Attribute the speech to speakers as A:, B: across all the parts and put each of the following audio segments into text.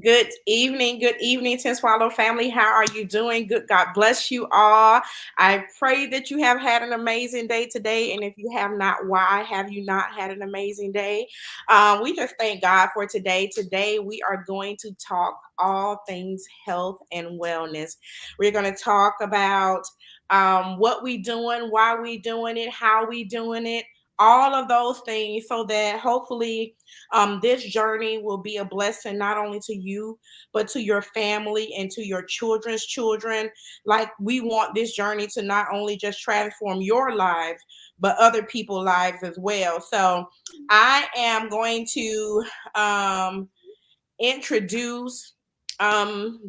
A: Good evening, Ten Swallow family. How are you doing? Good. God bless you all. I pray that you have had an amazing day today. And if you have not, why have you not had an amazing day? We just thank God for today. Today, we are going to talk all things health and wellness. We're going to talk about what we doing, why we doing it, how we doing it, all of those things, so that hopefully this journey will be a blessing not only to you, but to your family and to your children's children. Like, we want this journey to not only just transform your lives, but other people's lives as well. So, I am going to introduce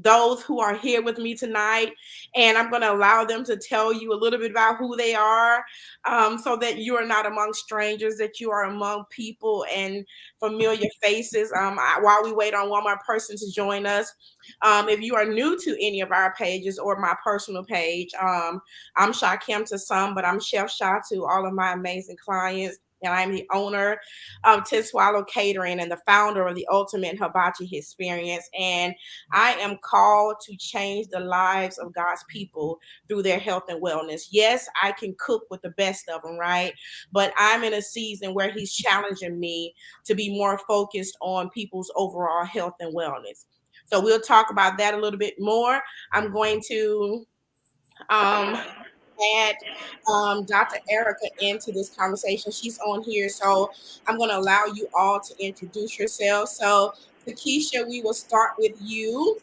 A: those who are here with me tonight, and I'm going to allow them to tell you a little bit about who they are, so that you are not among strangers, that you are among people and familiar faces. While we wait on one more person to join us, if you are new to any of our pages or my personal page, I'm Sha Kim to some, but I'm Chef Sha to all of my amazing clients. And I'm the owner of Swallow Catering and the founder of the Ultimate Hibachi Experience. And I am called to change the lives of God's people through their health and wellness. Yes, I can cook with the best of them, right? But I'm in a season where He's challenging me to be more focused on people's overall health and wellness. So we'll talk about that a little bit more. I'm going to um, add Dr. Erica into this conversation. She's on here, so I'm going to allow you all to introduce yourself. So, Takesha, we will start with you.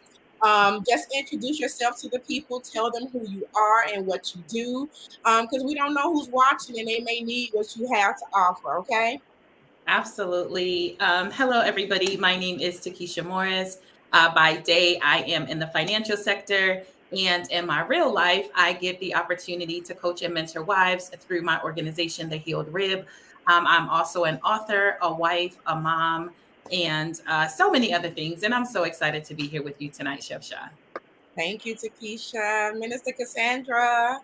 A: Just introduce yourself to the people. Tell them who you are and what you do, because we don't know who's watching and they may need what you have to offer. Okay.
B: Absolutely. Hello, everybody. My name is Takesha Morris. By day, I am in the financial sector. And in my real life, I get the opportunity to coach and mentor wives through my organization, The Healed Rib. I'm also an author, a wife, a mom, and so many other things. And I'm so excited to be here with you tonight, Chef Shah.
A: Thank you, Takesha. Minister Cassandra.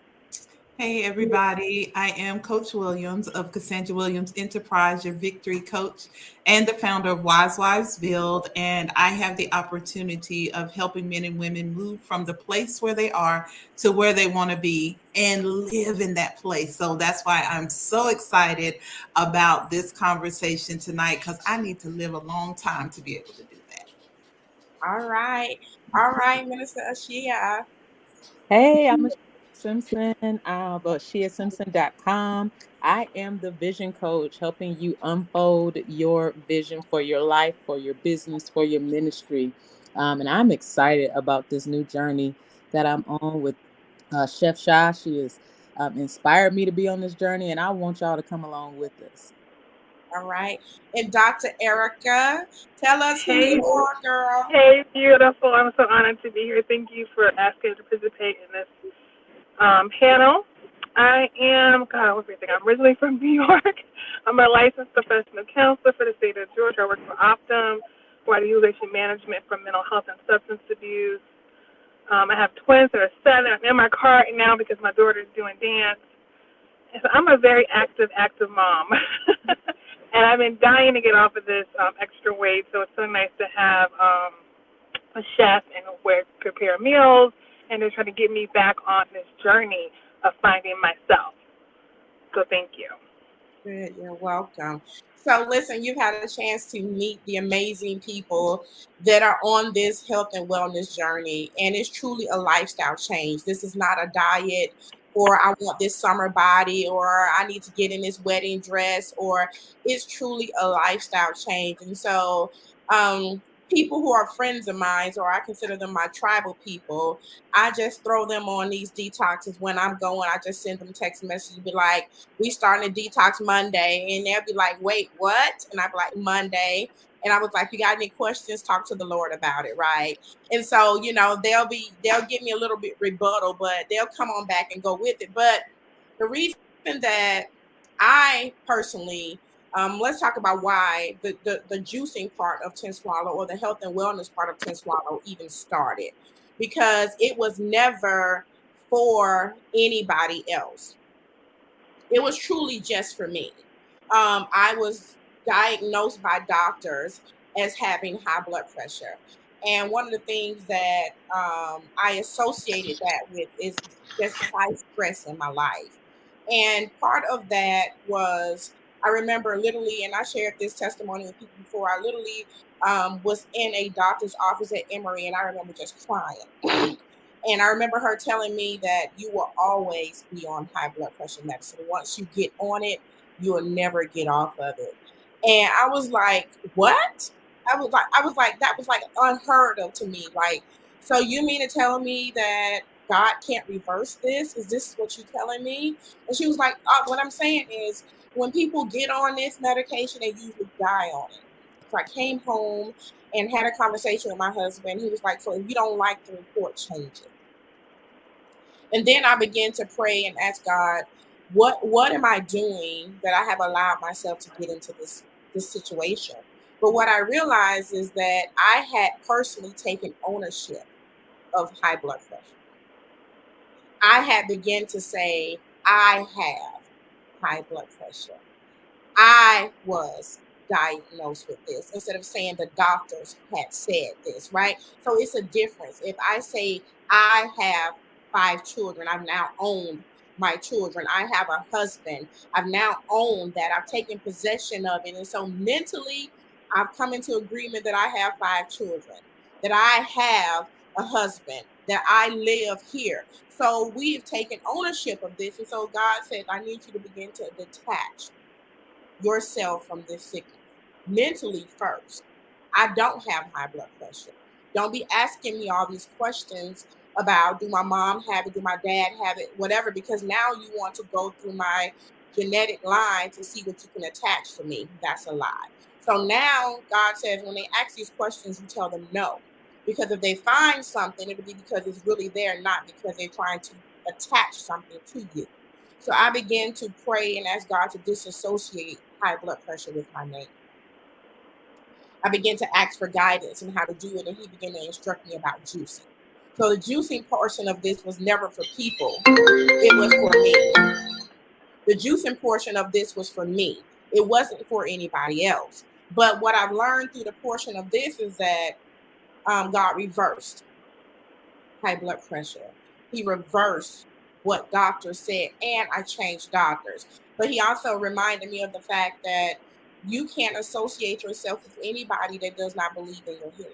C: Hey everybody, I am Coach Williams of Cassandra Williams Enterprise, your victory coach, and the founder of Wise Wives Build. And I have the opportunity of helping men and women move from the place where they are to where they want to be and live in that place. So that's why I'm so excited about this conversation tonight, because I need to live a long time to be able to do that.
A: All right. All right, Minister Ashia.
D: Hey, I'm Michelle Simpson of ShiaSimpson.com. I am the vision coach helping you unfold your vision for your life, for your business, for your ministry. And I'm excited about this new journey that I'm on with Chef Shah. She has inspired me to be on this journey, and I want y'all to come along with us.
A: All right. And Dr. Erica, tell us who
E: Hey,
A: you are, girl.
E: hey, beautiful. I'm so honored to be here. Thank you for asking to participate in this panel. I am, God, what do you think? I'm originally from New York. I'm a licensed professional counselor for the state of Georgia. I work for Optum, where I do utilization management for mental health and substance abuse. I have twins that are 7. I'm in my car right now because my daughter is doing dance. And so I'm a very active mom. And I've been dying to get off of this extra weight, so it's so nice to have a chef and where prepare meals, and they're trying to get me back on this journey of finding myself. So thank you.
A: Good, you're welcome. So, listen, you've had a chance to meet the amazing people that are on this health and wellness journey, and it's truly a lifestyle change. This is not a diet, or I want this summer body, or I need to get in this wedding dress, or it's truly a lifestyle change. And so, people who are friends of mine, or I consider them my tribal people, I just throw them on these detoxes when I'm going. I just send them text messages, be like, we starting a detox Monday. And they'll be like, wait, what? And I'd be like, Monday. And I was like, you got any questions? Talk to the Lord about it, right? And so, they'll give me a little bit rebuttal, but they'll come on back and go with it. But the reason that I personally, let's talk about why the juicing part of Ten Swallow, or the health and wellness part of Ten Swallow, even started, because it was never for anybody else. It was truly just for me. I was diagnosed by doctors as having high blood pressure. And one of the things that I associated that with is just high stress in my life. And part of that was, I remember literally, and I shared this testimony with people before, I literally was in a doctor's office at Emory, and I remember just crying. And I remember her telling me that you will always be on high blood pressure medicine. Once you get on it, you will never get off of it. And I was like, what? That was like unheard of to me. Like, so you mean to tell me that God can't reverse this? Is this what you're telling me? And she was like, what I'm saying is, when people get on this medication, they usually die on it. So I came home and had a conversation with my husband. He was like, so if you don't like the report, change it. And then I began to pray and ask God, what am I doing that I have allowed myself to get into this situation? But what I realized is that I had personally taken ownership of high blood pressure. I had begun to say, I have high blood pressure. I was diagnosed with this instead of saying the doctors had said this, right? So it's a difference. If I say I have 5 children, I've now owned my children. I have a husband. I've now owned that. I've taken possession of it. And so mentally, I've come into agreement that I have 5 children, that I have a husband, that I live here. So we've taken ownership of this. And so God says, I need you to begin to detach yourself from this sickness mentally first. I don't have high blood pressure. Don't be asking me all these questions about, do my mom have it, do my dad have it, whatever, because now you want to go through my genetic line to see what you can attach to me. That's a lie. So now God says, when they ask these questions, you tell them no, because if they find something, it'll be because it's really there, not because they're trying to attach something to you. So I began to pray and ask God to disassociate high blood pressure with my name. I began to ask for guidance on how to do it, and he began to instruct me about juicing. So the juicing portion of this was never for people. It was for me. The juicing portion of this was for me. It wasn't for anybody else. But what I've learned through the portion of this is that God reversed high blood pressure. He reversed what doctors said, and I changed doctors. But he also reminded me of the fact that you can't associate yourself with anybody that does not believe in your healing,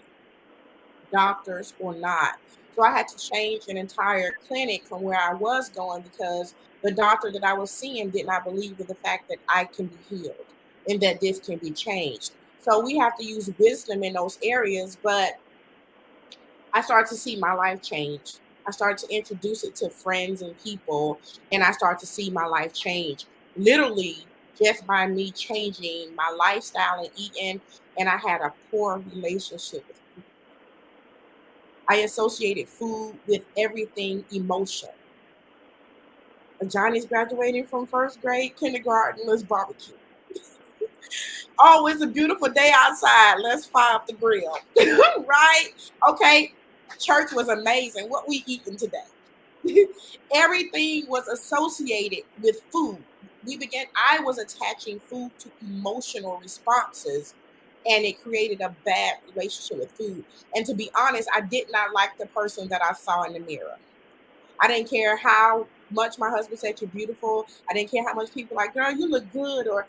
A: doctors or not. So I had to change an entire clinic from where I was going because the doctor that I was seeing did not believe in the fact that I can be healed and that this can be changed. So we have to use wisdom in those areas, but I started to see my life change. I started to introduce it to friends and people, and I started to see my life change. Literally, just by me changing my lifestyle and eating, and I had a poor relationship with food. I associated food with everything emotion. Johnny's graduating from first grade, kindergarten, let's barbecue. Oh, it's a beautiful day outside. Let's fire up the grill. Right? Okay. Church was amazing. What we eating today? Everything was associated with food. I was attaching food to emotional responses, and it created a bad relationship with food. And to be honest, I did not like the person that I saw in the mirror. I didn't care how much my husband said you're beautiful. I didn't care how much people like, girl, you look good, or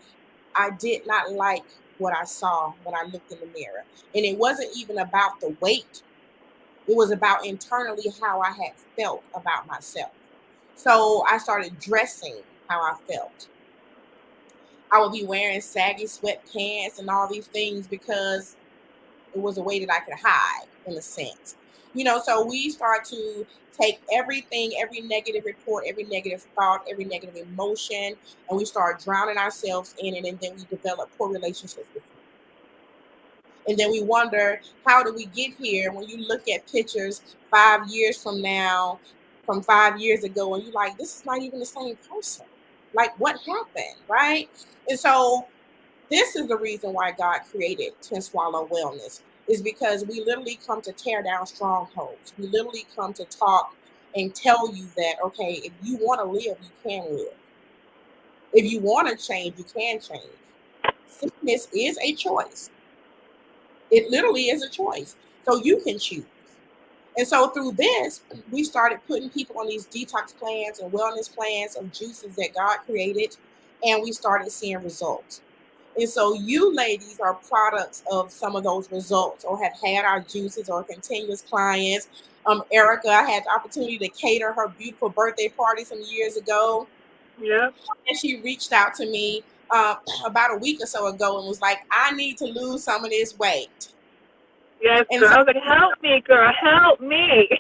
A: I did not like what I saw when I looked in the mirror. And it wasn't even about the weight. It was about internally how I had felt about myself. So I started dressing how I felt. I would be wearing saggy sweatpants and all these things because it was a way that I could hide, in a sense. So we start to take everything, every negative report, every negative thought, every negative emotion, and we start drowning ourselves in it, and then we develop poor relationships with it. And then we wonder, how do we get here? When you look at pictures 5 years from now, from 5 years ago, and you're like, this is not even the same person. Like, what happened, right? And so this is the reason why God created Twin Swallow Wellness, is because we literally come to tear down strongholds. We literally come to talk and tell you that, okay, if you want to live, you can live. If you want to change, you can change. Sickness is a choice. It literally is a choice. So you can choose. And so through this, we started putting people on these detox plans and wellness plans of juices that God created, and we started seeing results. And so you ladies are products of some of those results, or have had our juices, or continuous clients. Erica, I had the opportunity to cater her beautiful birthday party some years ago,
E: Yep.
A: and she reached out to me about a week or so ago and was like, I need to lose some of this weight.
E: Yes,
A: And
E: girl.
A: so
E: I was like, help me, girl. Help me.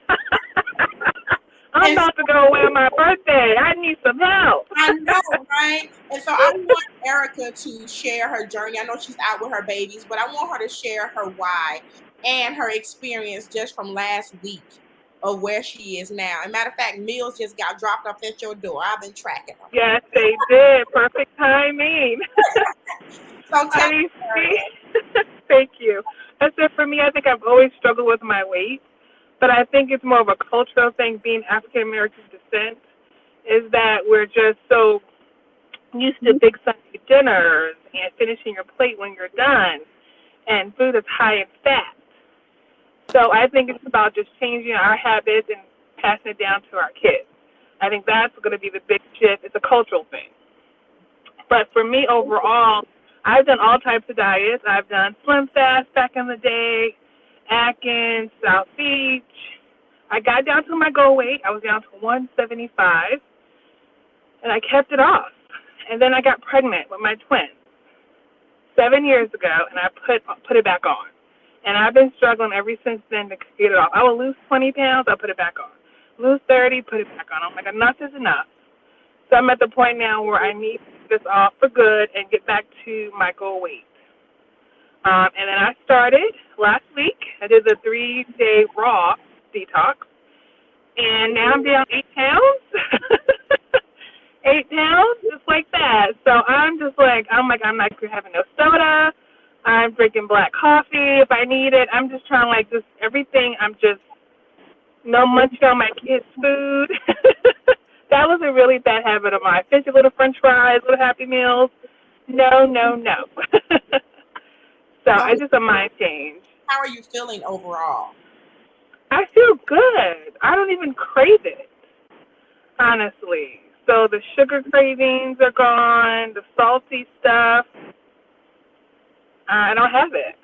E: I'm
A: and
E: about to go away on my birthday. I need some help.
A: I know, right? And so I want Erica to share her journey. I know she's out with her babies, but I want her to share her why and her experience just from last week of where she is now. As a matter of fact, meals just got dropped off at your door. I've been tracking them.
E: Yes, they did. Perfect timing.
A: So tell
E: I
A: me,
E: mean,
A: Erica.
E: see, thank you. That's it for me. I think I've always struggled with my weight, but I think it's more of a cultural thing. Being African American descent is that we're just so used to big Sunday dinners and finishing your plate when you're done, and food is high in fat. So I think it's about just changing our habits and passing it down to our kids. I think that's going to be the big shift. It's a cultural thing. But for me overall, I've done all types of diets. I've done Slim Fast back in the day, Atkins, South Beach. I got down to my goal weight. I was down to 175, and I kept it off. And then I got pregnant with my twins 7 years ago, and I put it back on. And I've been struggling ever since then to get it off. I will lose 20 pounds, I'll put it back on. Lose 30, put it back on. I'm like, enough is enough. So I'm at the point now where I need to get this off for good and get back to my goal weight. And then I started last week. I did the 3-day raw detox, and now I'm down 8 pounds. 8 pounds, just like that. So I'm not having no soda. I'm drinking black coffee if I need it. I'm just trying just everything. I'm just no munching on my kids' food. That was a really bad habit of mine. Fish, little French fries, little Happy Meals. No, no, no. So it's just a mind change.
A: How are you feeling overall?
E: I feel good. I don't even crave it, honestly. So the sugar cravings are gone, the salty stuff, I don't have it.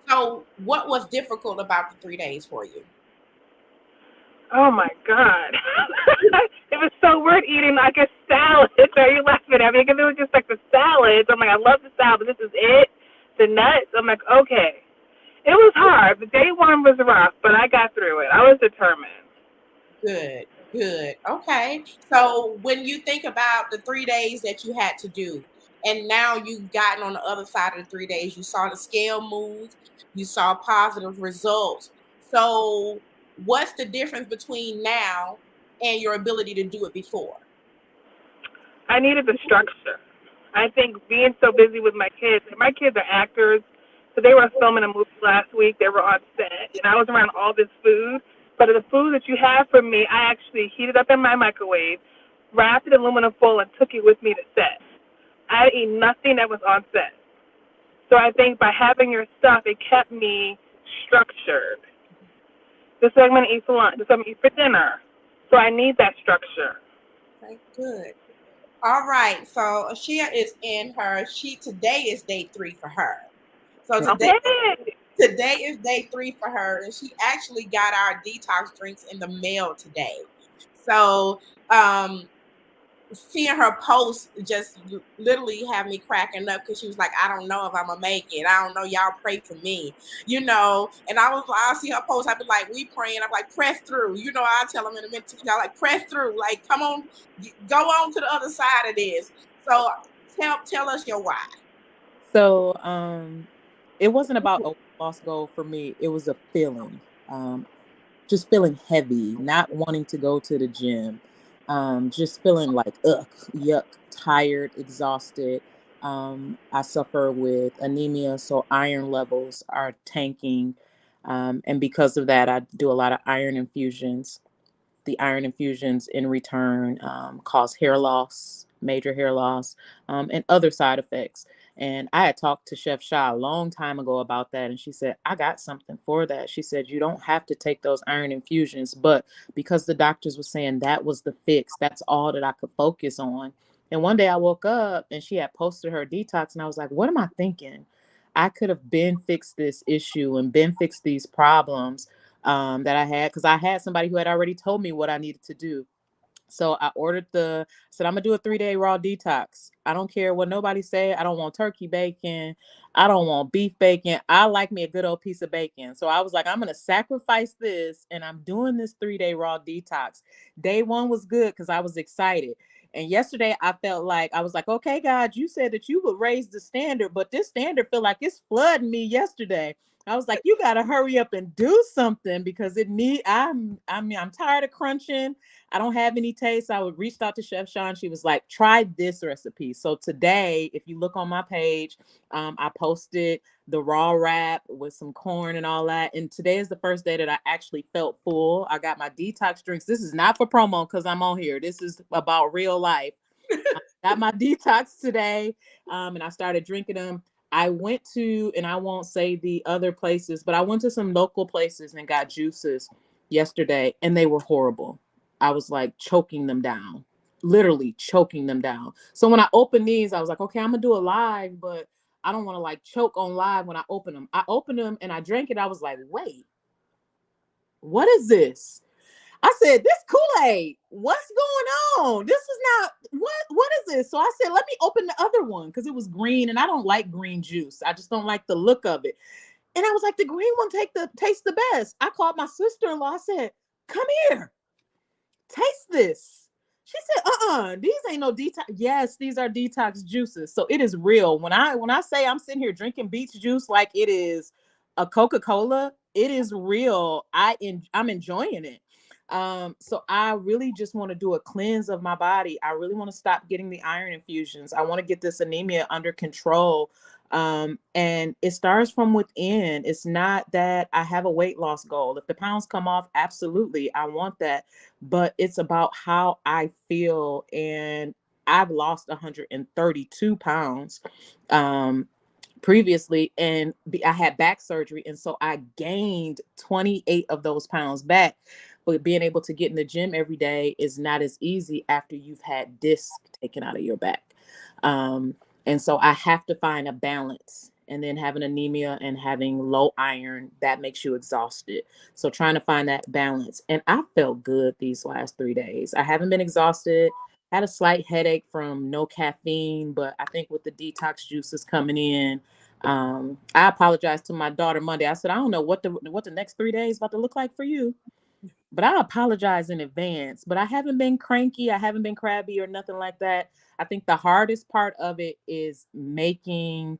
A: So what was difficult about the 3 days for you?
E: Oh my God. It was so weird eating a salad. Are you laughing at me? Because it was just the salads. I'm like, I love the salad, but this is it. The nuts. I'm like, okay. It was hard. The day one was rough, but I got through it. I was determined.
A: Good, good. Okay. So when you think about the 3 days that you had to do, and now you've gotten on the other side of the 3 days, you saw the scale move, you saw positive results. So what's the difference between now and your ability to do it before?
E: I needed the structure. I think being so busy with my kids are actors, so they were filming a movie last week. They were on set, and I was around all this food. But the food that you have for me, I actually heated up in my microwave, wrapped it in aluminum foil, and took it with me to set. I didn't eat nothing that was on set. So I think by having your stuff, it kept me structured. This is what I'm going to eat for lunch. This is what I'm going to eat for dinner. So I need that structure.
A: Okay, good. All right. So Ashia is in her. Today is day 3 for her. So today is day 3 for her, and she actually got our detox drinks in the mail today. So seeing her post just literally had me cracking up, because she was like, I don't know if I'm gonna make it. I don't know. Y'all pray for me, And I'll see her post. I'll be like, we praying. I'm like, press through. I'll tell them in a minute. Y'all like, press through. Like, come on, go on to the other side of this. So tell us your why.
D: So it wasn't about a lost goal for me. It was a feeling, just feeling heavy, not wanting to go to the gym. Just feeling like, yuck, tired, exhausted. I suffer with anemia, so iron levels are tanking. And because of that, I do a lot of iron infusions. The iron infusions in return cause hair loss, major hair loss, and other side effects. And I had talked to Chef Shah a long time ago about that. And she said, I got something for that. She said, you don't have to take those iron infusions. But because the doctors were saying that was the fix, that's all that I could focus on. And one day I woke up and she had posted her detox. And I was like, what am I thinking? I could have been fixed this issue and been fixed these problems that I had, because I had somebody who had already told me what I needed to do. So I said, I'm gonna do a 3-day raw detox. I don't care what nobody say. I don't want turkey bacon. I don't want beef bacon. I like me a good old piece of bacon. So I was like, I'm gonna sacrifice this and I'm doing this 3-day raw detox. Day one was good because I was excited. And yesterday I felt like, I was like, okay, God, you said that you would raise the standard, but this standard feel like it's flooding me yesterday. I was like, you gotta hurry up and do something because I'm tired of crunching. I don't have any taste. I would reach out to Chef Sean. She was like, try this recipe. So today, if you look on my page, I posted the raw wrap with some corn and all that. And today is the first day that I actually felt full. I got my detox drinks. This is not for promo because I'm on here. This is about real life. I got my detox today, and I started drinking them. I went to, and I won't say the other places, but I went to some local places and got juices yesterday, and they were horrible. I was like choking them down, literally choking them down. So when I opened these, I was like, okay, I'm gonna do a live, but I don't want to like choke on live when I open them. I opened them and I drank it. I was like, wait, what is this? I said, this Kool-Aid, what's going on? This is not, what is this? So I said, let me open the other one because it was green and I don't like green juice. I just don't like the look of it. And I was like, the green one tastes the best. I called my sister-in-law. I said, come here, taste this. She said, these ain't no detox. Yes, these are detox juices. So it is real. When I say I'm sitting here drinking beach juice like it is a Coca-Cola, it is real. I'm enjoying it. So I really just want to do a cleanse of my body. I really want to stop getting the iron infusions. I want to get this anemia under control. And it starts from within. It's not that I have a weight loss goal. If the pounds come off, absolutely, I want that. But it's about how I feel. And I've lost 132 pounds. Previously, and I had back surgery, and so I gained 28 of those pounds back. But being able to get in the gym every day is not as easy after you've had disc taken out of your back. And so I have to find a balance. And then having anemia and having low iron, that makes you exhausted. So trying to find that balance. And I felt good these last 3 days. I haven't been exhausted. Had a slight headache from no caffeine, but I think with the detox juices coming in, I apologized to my daughter Monday. I said, I don't know what the next 3 days about to look like for you, but I apologize in advance. But I haven't been cranky. I haven't been crabby or nothing like that. I think the hardest part of it is being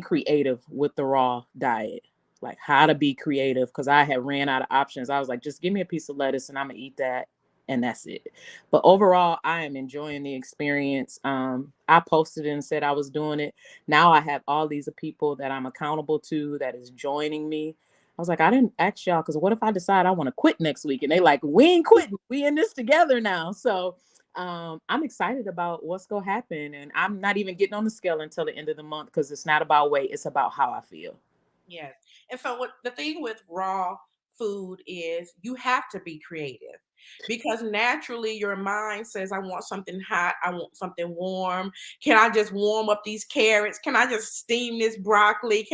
D: creative with the raw diet, like how to be creative, because I had ran out of options. I was like, just give me a piece of lettuce and I'm gonna eat that. And that's it. But overall, I am enjoying the experience. I posted and said I was doing it. Now I have all these people that I'm accountable to that is joining me. I was like, I didn't ask y'all because what if I decide I want to quit next week? And they like, we ain't quitting. We in this together now. So I'm excited about what's going to happen. And I'm not even getting on the scale until the end of the month because it's not about weight. It's about how I feel.
A: Yes. And so what the thing with raw food is you have to be creative because naturally your mind says, I want something hot. I want something warm. Can I just warm up these carrots? Can I just steam this broccoli?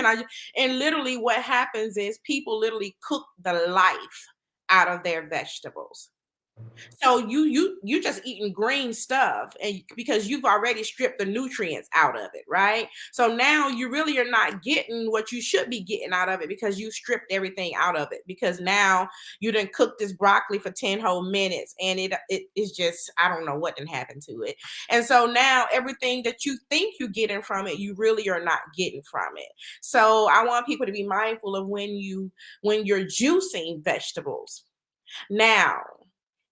A: And literally what happens is people literally cook the life out of their vegetables. So you just eating green stuff, and because you've already stripped the nutrients out of it, right? So now you really are not getting what you should be getting out of it because you stripped everything out of it. Because now you didn't cook this broccoli for 10 whole minutes, and it is just, I don't know what didn't happen to it. And so now everything that you think you're getting from it, you really are not getting from it. So I want people to be mindful of when you're juicing vegetables. Now,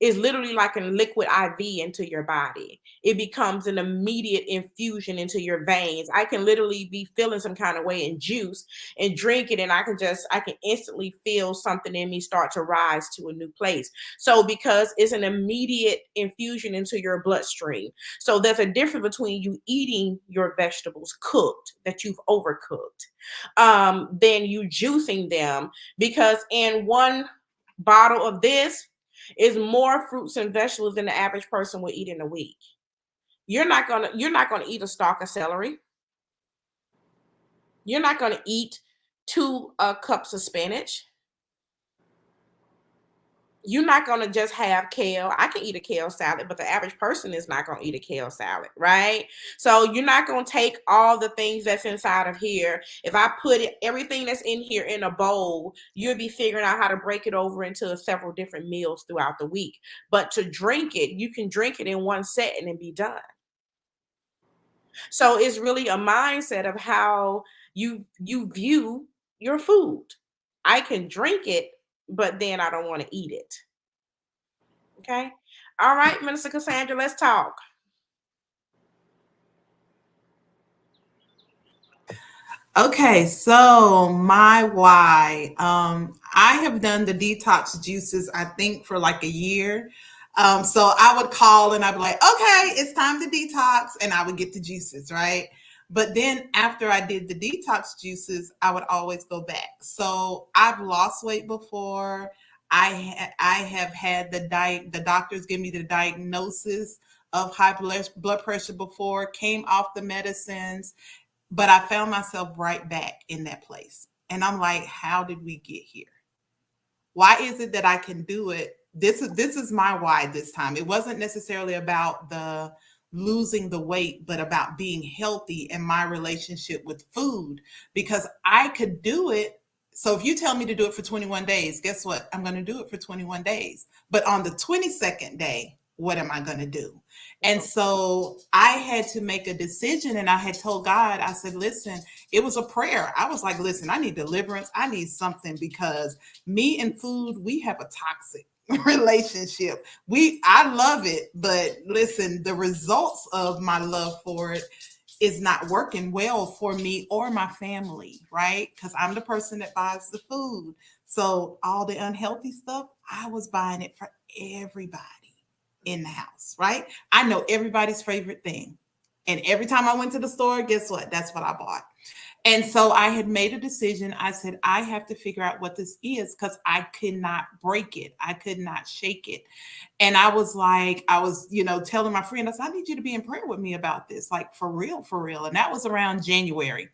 A: is literally like a liquid IV into your body. It becomes an immediate infusion into your veins. I can literally be feeling some kind of way in juice and drink it, and I can instantly feel something in me start to rise to a new place. So because it's an immediate infusion into your bloodstream. So there's a difference between you eating your vegetables cooked, that you've overcooked, than you juicing them, because in one bottle of this is more fruits and vegetables than the average person will eat in a week. You're not gonna eat a stalk of celery. You're not gonna eat 2 cups of spinach. You're not gonna just have kale. I can eat a kale salad, but the average person is not gonna eat a kale salad, right? So you're not gonna take all the things that's inside of here. If I put everything that's in here in a bowl, you'll be figuring out how to break it over into several different meals throughout the week. But to drink it, you can drink it in one setting and be done. So it's really a mindset of how you view your food. I can drink it, but then I don't want to eat it. Okay. All right, Minister Cassandra, let's talk.
C: Okay, so my why. I have done the detox juices, I think, for like a year. So I would call and I'd be like, okay, it's time to detox, and I would get the juices, right? But then after I did the detox juices, I would always go back. So I've lost weight before. I have had the doctors give me the diagnosis of high blood pressure before, came off the medicines, but I found myself right back in that place. And I'm like, how did we get here? Why is it that I can do it? This is my why this time. It wasn't necessarily about the losing the weight, but about being healthy in my relationship with food, because I could do it. So if you tell me to do it for 21 days, guess what? I'm going to do it for 21 days. But on the 22nd day, what am I going to do? And so I had to make a decision, and I had told God, I said, listen, it was a prayer. I was like, listen, I need deliverance. I need something, because me and food, we have a toxic relationship. I love it, but listen, the results of my love for it is not working well for me or my family, right? Because I'm the person that buys the food. So all the unhealthy stuff, I was buying it for everybody in the house, right? I know everybody's favorite thing. And every time I went to the store, guess what? That's what I bought. And so I had made a decision. I said, I have to figure out what this is, because I could not break it. I could not shake it. And I was telling my friend, I said, I need you to be in prayer with me about this, like for real, for real. And that was around January.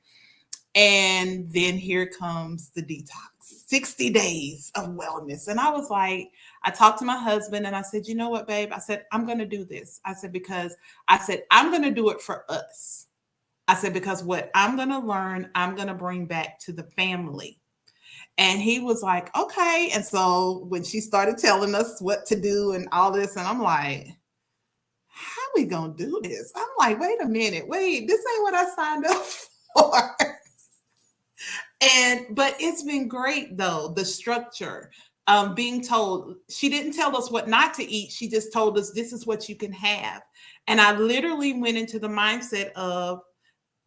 C: And then here comes the detox, 60 days of wellness. And I was like, I talked to my husband and I said, you know what, babe? I said, I'm going to do this. I said, because I'm going to do it for us. I said, because what I'm going to learn, I'm going to bring back to the family. And he was like, okay. And so when she started telling us what to do and all this, and I'm like, how are we going to do this? I'm like, wait a minute. Wait, this ain't what I signed up for. But it's been great though, the structure, being told. She didn't tell us what not to eat. She just told us this is what you can have. And I literally went into the mindset of,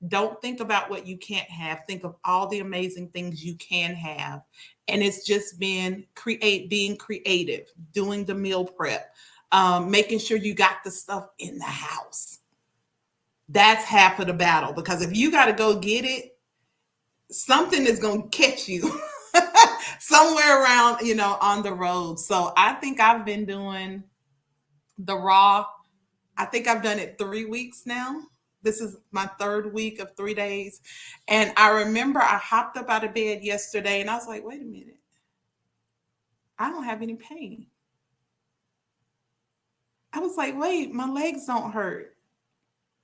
C: don't think about what you can't have. Think of all the amazing things you can have. And it's just been being creative, doing the meal prep, making sure you got the stuff in the house. That's half of the battle, because if you got to go get it, something is going to catch you somewhere around, on the road. So I think I've been doing the raw. I think I've done it 3 weeks now. This is my 3rd week of 3 days. And I remember I hopped up out of bed yesterday and I was like, wait a minute. I don't have any pain. I was like, wait, my legs don't hurt.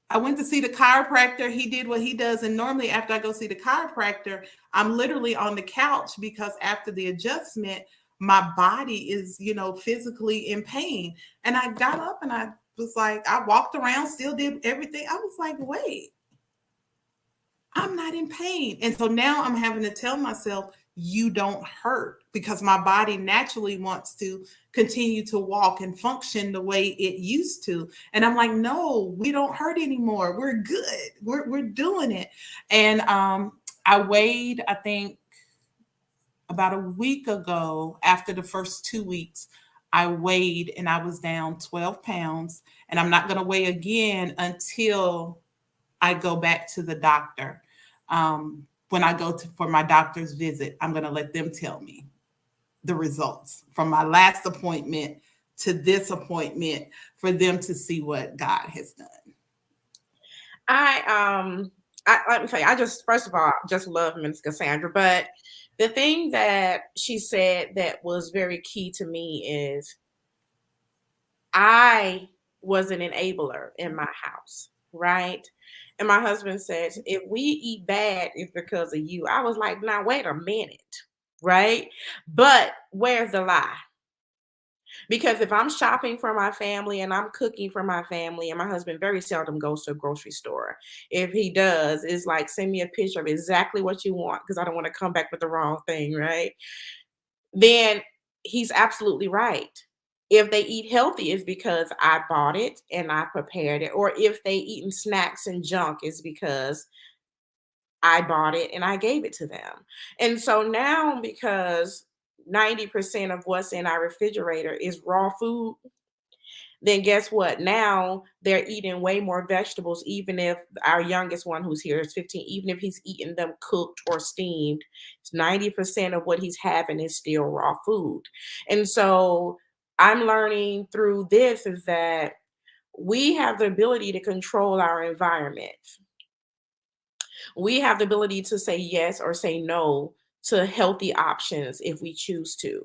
C: I went to see the chiropractor. He did what he does. And normally after I go see the chiropractor, I'm literally on the couch, because after the adjustment, my body is, physically in pain. And I got up and I was like, I walked around, still did everything. I was like, wait, I'm not in pain. And so now I'm having to tell myself, you don't hurt, because my body naturally wants to continue to walk and function the way it used to. And I'm like, no, we don't hurt anymore. We're good. We're doing it. And I weighed, I think about a week ago, after the first 2 weeks, I weighed and I was down 12 pounds. And I'm not going to weigh again until I go back to the doctor. When I go for my doctor's visit, I'm going to let them tell me the results from my last appointment to this appointment, for them to see what God has done.
A: Let me tell you, I just, first of all, just love Miss Cassandra. But the thing that she said that was very key to me is I was an enabler in my house, right? And my husband says, if we eat bad, it's because of you. I was like, now, wait a minute, right? But where's the lie? Because if I'm shopping for my family and I'm cooking for my family, and my husband very seldom goes to a grocery store. If he does, it's like, send me a picture of exactly what you want, because I don't want to come back with the wrong thing, right? Then he's absolutely right. If they eat healthy, it's because I bought it and I prepared it. Or if they eating snacks and junk, it's because I bought it and I gave it to them. And so now, because 90% of what's in our refrigerator is raw food, then guess what? Now they're eating way more vegetables, even if our youngest one, who's here, is 15, even if he's eating them cooked or steamed, 90% of what he's having is still raw food. And so I'm learning through this is that we have the ability to control our environment. We have the ability to say yes or say no to healthy options if we choose to.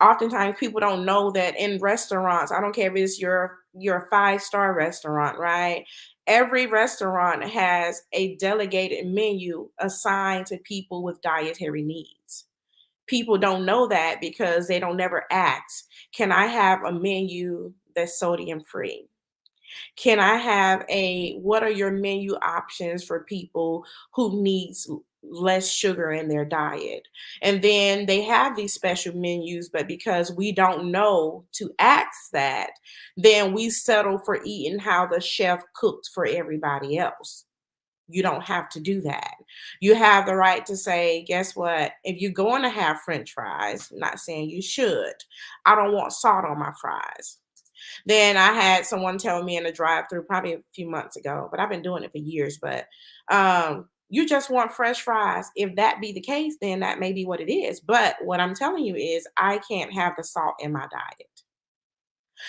A: Oftentimes people don't know that in restaurants, I don't care if it's your 5-star restaurant, right? Every restaurant has a delegated menu assigned to people with dietary needs. People don't know that because they don't never ask, can I have a menu that's sodium free? Can I have what are your menu options for people who needs less sugar in their diet? And then they have these special menus, but because we don't know to ask that, then we settle for eating how the chef cooked for everybody else. You don't have to do that. You have the right to say, guess what? If you're going to have French fries, not saying you should, I don't want salt on my fries. Then I had someone tell me in a drive-through probably a few months ago, but I've been doing it for years. But you just want fresh fries. If that be the case, then that may be what it is. But what I'm telling you is I can't have the salt in my diet.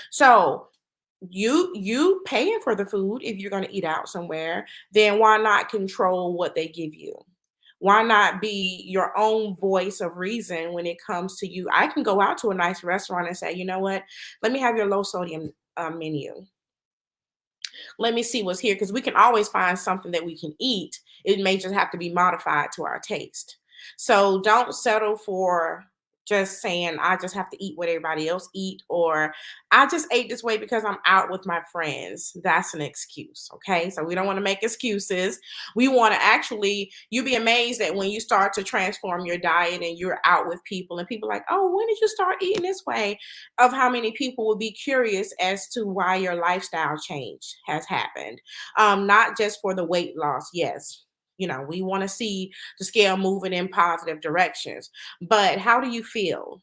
A: So you paying for the food. If you're going to eat out somewhere, then why not control what they give you? Why not be your own voice of reason when it comes to you? I can go out to a nice restaurant and say, you know what, let me have your low sodium menu. Let me see what's here, because we can always find something that we can eat. It may just have to be modified to our taste. So don't settle for just saying, I just have to eat what everybody else eat, or I just ate this way because I'm out with my friends. That's an excuse. Okay. So we don't want to make excuses. We want to actually, you'd be amazed that when you start to transform your diet and you're out with people and people are like, oh, when did you start eating this way? Of how many people will be curious as to why your lifestyle change has happened. Not just for the weight loss. Yes. We want to see the scale moving in positive directions. But how do you feel?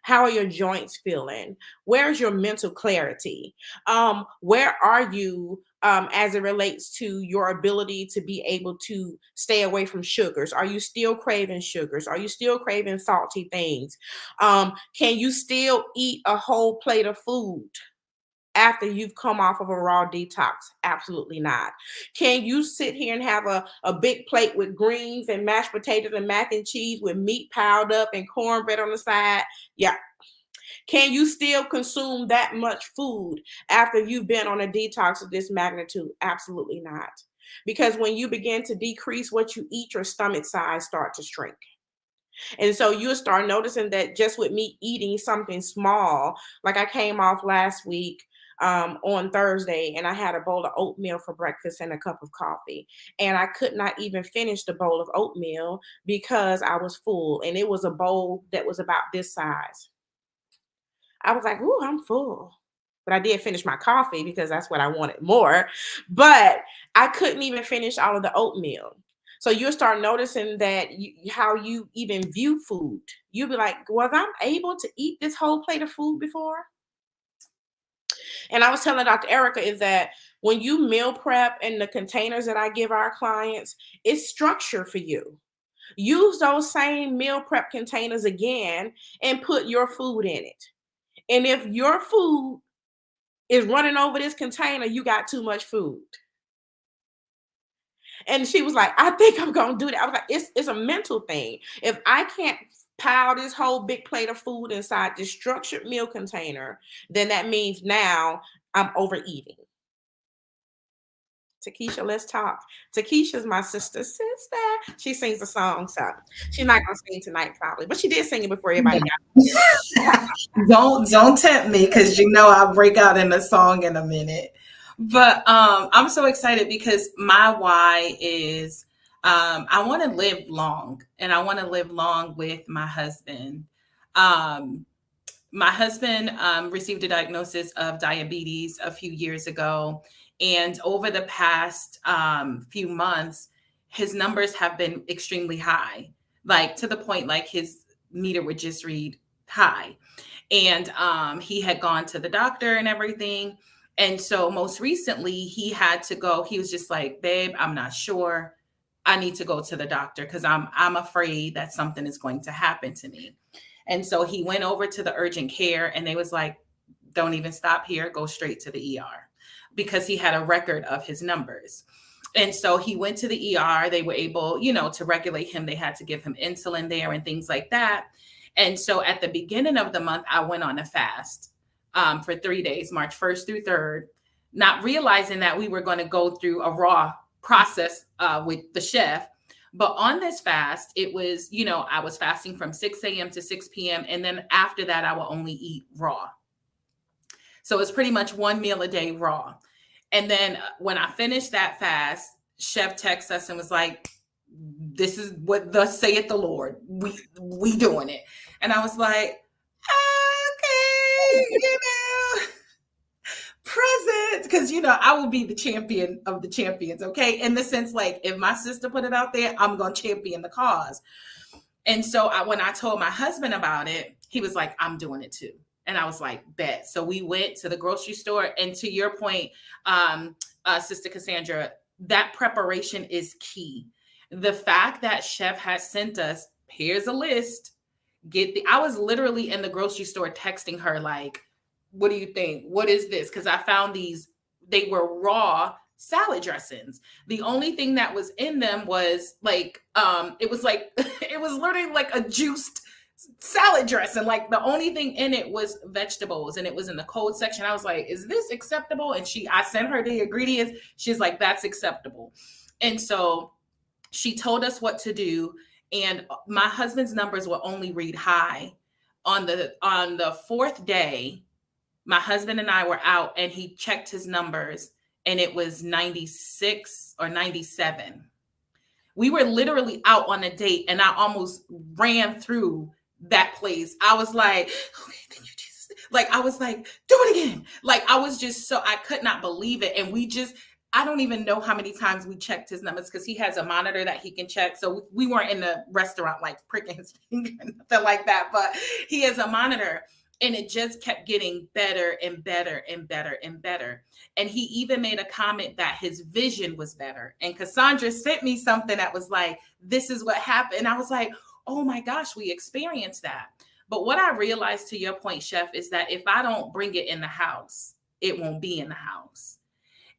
A: How are your joints feeling? Where's your mental clarity? Where are you as it relates to your ability to be able to stay away from sugars? Are you still craving sugars? Are you still craving salty things? Can you still eat a whole plate of food after you've come off of a raw detox? Absolutely not. Can you sit here and have a big plate with greens and mashed potatoes and mac and cheese with meat piled up and cornbread on the side? Yeah. Can you still consume that much food after you've been on a detox of this magnitude? Absolutely not. Because when you begin to decrease what you eat, your stomach size starts to shrink. And so you'll start noticing that just with me eating something small, like I came off last week on Thursday, and I had a bowl of oatmeal for breakfast and a cup of coffee. And I could not even finish the bowl of oatmeal because I was full. And it was a bowl that was about this size. I was like, ooh, I'm full. But I did finish my coffee because that's what I wanted more. But I couldn't even finish all of the oatmeal. So you'll start noticing that how you even view food. You'll be like, was I able to eat this whole plate of food before? And I was telling Dr. Erica is that when you meal prep in the containers that I give our clients, it's structure for you. Use those same meal prep containers again and put your food in it. And if your food is running over this container, you got too much food. And she was like, I think I'm going to do that. I was like, it's a mental thing. If I can't pile this whole big plate of food inside this structured meal container, then that means now I'm overeating. Takesha, let's talk. Takesha's my sister. She sings a song, so she's not gonna sing tonight probably, but she did sing it before everybody got it.
B: Don't tempt me, because you know I'll break out in a song in a minute. But I'm so excited because my why is I want to live long, and I want to live long with my husband. My husband received a diagnosis of diabetes a few years ago. And over the past few months, his numbers have been extremely high, like to the point like his meter would just read high. And he had gone to the doctor and everything. And so most recently he had to go. He was just like, babe, I'm not sure. I need to go to the doctor because I'm afraid that something is going to happen to me. And so he went over to the urgent care, and they was like, don't even stop here, go straight to the ER, because he had a record of his numbers. And so he went to the ER. They were able, to regulate him. They had to give him insulin there and things like that. And so at the beginning of the month, I went on a fast for 3 days, March 1st through 3rd, not realizing that we were going to go through a raw process with the chef. But on this fast, it was, I was fasting from 6 a.m. to 6 p.m. And then after that, I will only eat raw. So it's pretty much one meal a day raw. And then when I finished that fast, chef texted us and was like, this is what thus saith the Lord. We doing it. And I was like, okay, present. Because, I will be the champion of the champions. Okay. In the sense, like, if my sister put it out there, I'm going to champion the cause. And so when I told my husband about it, he was like, I'm doing it too. And I was like, bet. So we went to the grocery store. And to your point, Sister Cassandra, that preparation is key. The fact that chef has sent us, here's a list. I was literally in the grocery store texting her like, what do you think? What is this? Because I found they were raw salad dressings. The only thing that was in them was like, it was literally like a juiced salad dressing. Like the only thing in it was vegetables, and it was in the cold section. I was like, is this acceptable? And I sent her the ingredients. She's like, that's acceptable. And so she told us what to do. And my husband's numbers will only read high. On the 4th day, my husband and I were out, and he checked his numbers, and it was 96 or 97. We were literally out on a date, and I almost ran through that place. I was like, okay, thank you, Jesus. Like, I was like, do it again. Like, I was just I could not believe it. And I don't even know how many times we checked his numbers, because he has a monitor that he can check. So we weren't in the restaurant like pricking his finger, nothing like that, but he has a monitor. And it just kept getting better and better and better and better. And he even made a comment that his vision was better. And Cassandra sent me something that was like, this is what happened. And I was like, oh my gosh, we experienced that. But what I realized, to your point, Chef, is that if I don't bring it in the house, it won't be in the house.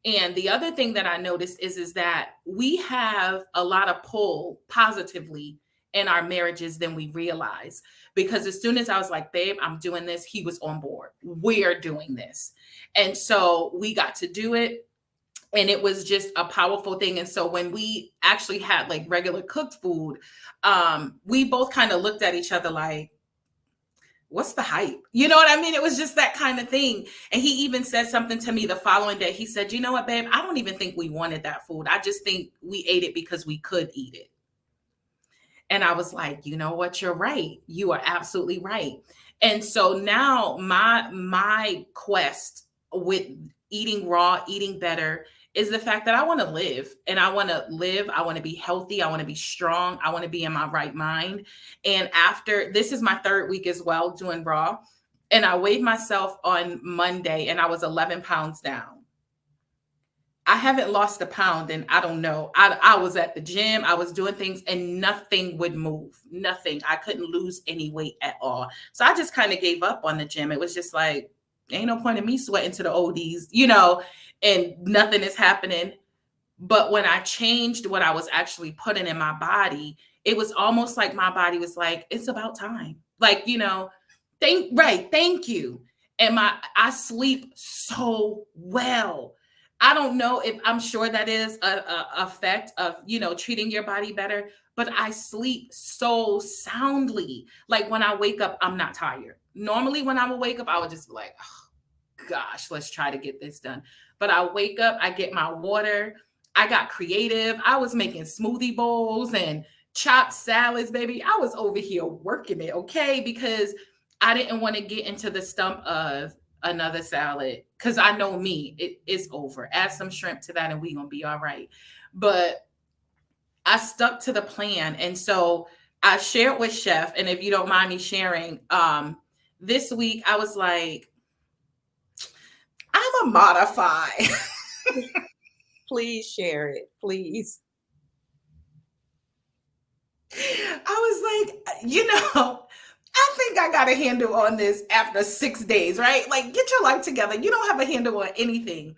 B: And the other thing that I noticed is that we have a lot of pull positively in our marriages than we realize. Because as soon as I was like, babe, I'm doing this, he was on board. We're doing this. And so we got to do it. And it was just a powerful thing. And so when we actually had like regular cooked food, we both kind of looked at each other like, what's the hype? You know what I mean? It was just that kind of thing. And he even said something to me the following day. He said, you know what, babe, I don't even think we wanted that food. I just think we ate it because we could eat it. And I was like, you know what? You're right. You are absolutely right. And so now my quest with eating raw, eating better, is the fact that I want to live, and I want to live. I want to be healthy. I want to be strong. I want to be in my right mind. And after this is my 3rd week as well doing raw. And I weighed myself on Monday and I was 11 pounds down. I haven't lost a pound and I don't know. I was at the gym. I was doing things and nothing would move. Nothing. I couldn't lose any weight at all. So I just kind of gave up on the gym. It was just like, ain't no point in me sweating to the oldies, and nothing is happening. But when I changed what I was actually putting in my body, it was almost like my body was like, it's about time. Like, thank you. And I sleep so well. I don't know if I'm sure that is a effect of, treating your body better, but I sleep so soundly. Like when I wake up, I'm not tired. Normally when I would wake up, I would just be like, oh, gosh, let's try to get this done. But I wake up, I get my water. I got creative. I was making smoothie bowls and chopped salads, baby. I was over here working it, okay? Because I didn't want to get into the stump of another salad because I know me, it's over. Add some shrimp to that and we're going to be all right. But I stuck to the plan. And so I shared with Chef, and if you don't mind me sharing, this week I was like, I'm a modify.
A: Please share it, please.
B: I was like, I think I got a handle on this after 6 days, right? Like, get your life together. You don't have a handle on anything.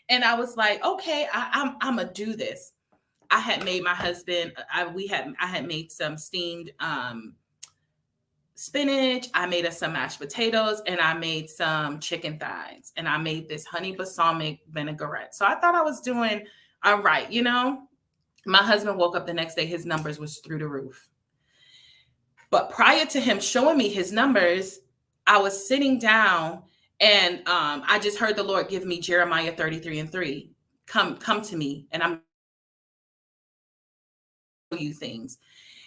B: And I was like, okay, I'm gonna do this. I had made my husband, I had made some steamed spinach. I made us some mashed potatoes, and I made some chicken thighs, and I made this honey balsamic vinaigrette. So I thought I was doing all right. My husband woke up the next day, his numbers was through the roof. But prior to him showing me his numbers, I was sitting down and I just heard the Lord give me Jeremiah 33:3. Come to me and I'm you things.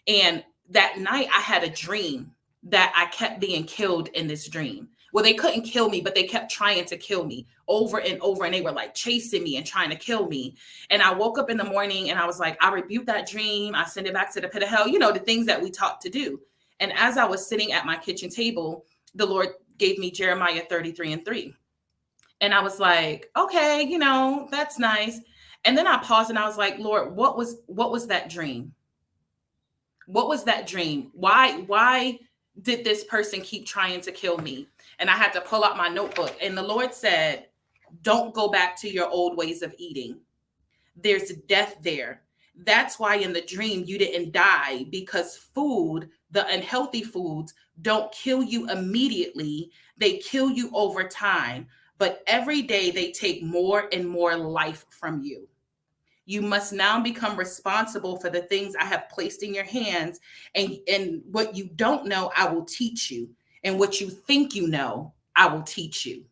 B: And that night I had a dream that I kept being killed in this dream. Well, they couldn't kill me, but they kept trying to kill me over and over. And they were like chasing me and trying to kill me. And I woke up in the morning and I was like, I rebuke that dream. I send it back to the pit of hell, the things that we taught to do. And as I was sitting at my kitchen table, the Lord gave me Jeremiah 33:3. And I was like, okay, that's nice. And then I paused and I was like, Lord, what was that dream? What was that dream? Why did this person keep trying to kill me? And I had to pull out my notebook. And the Lord said, don't go back to your old ways of eating. There's death there. That's why in the dream you didn't die, because food, the unhealthy foods, don't kill you immediately. They kill you over time. But every day they take more and more life from you. You must now become responsible for the things I have placed in your hands. And what you don't know, I will teach you. And what you think you know, I will teach you.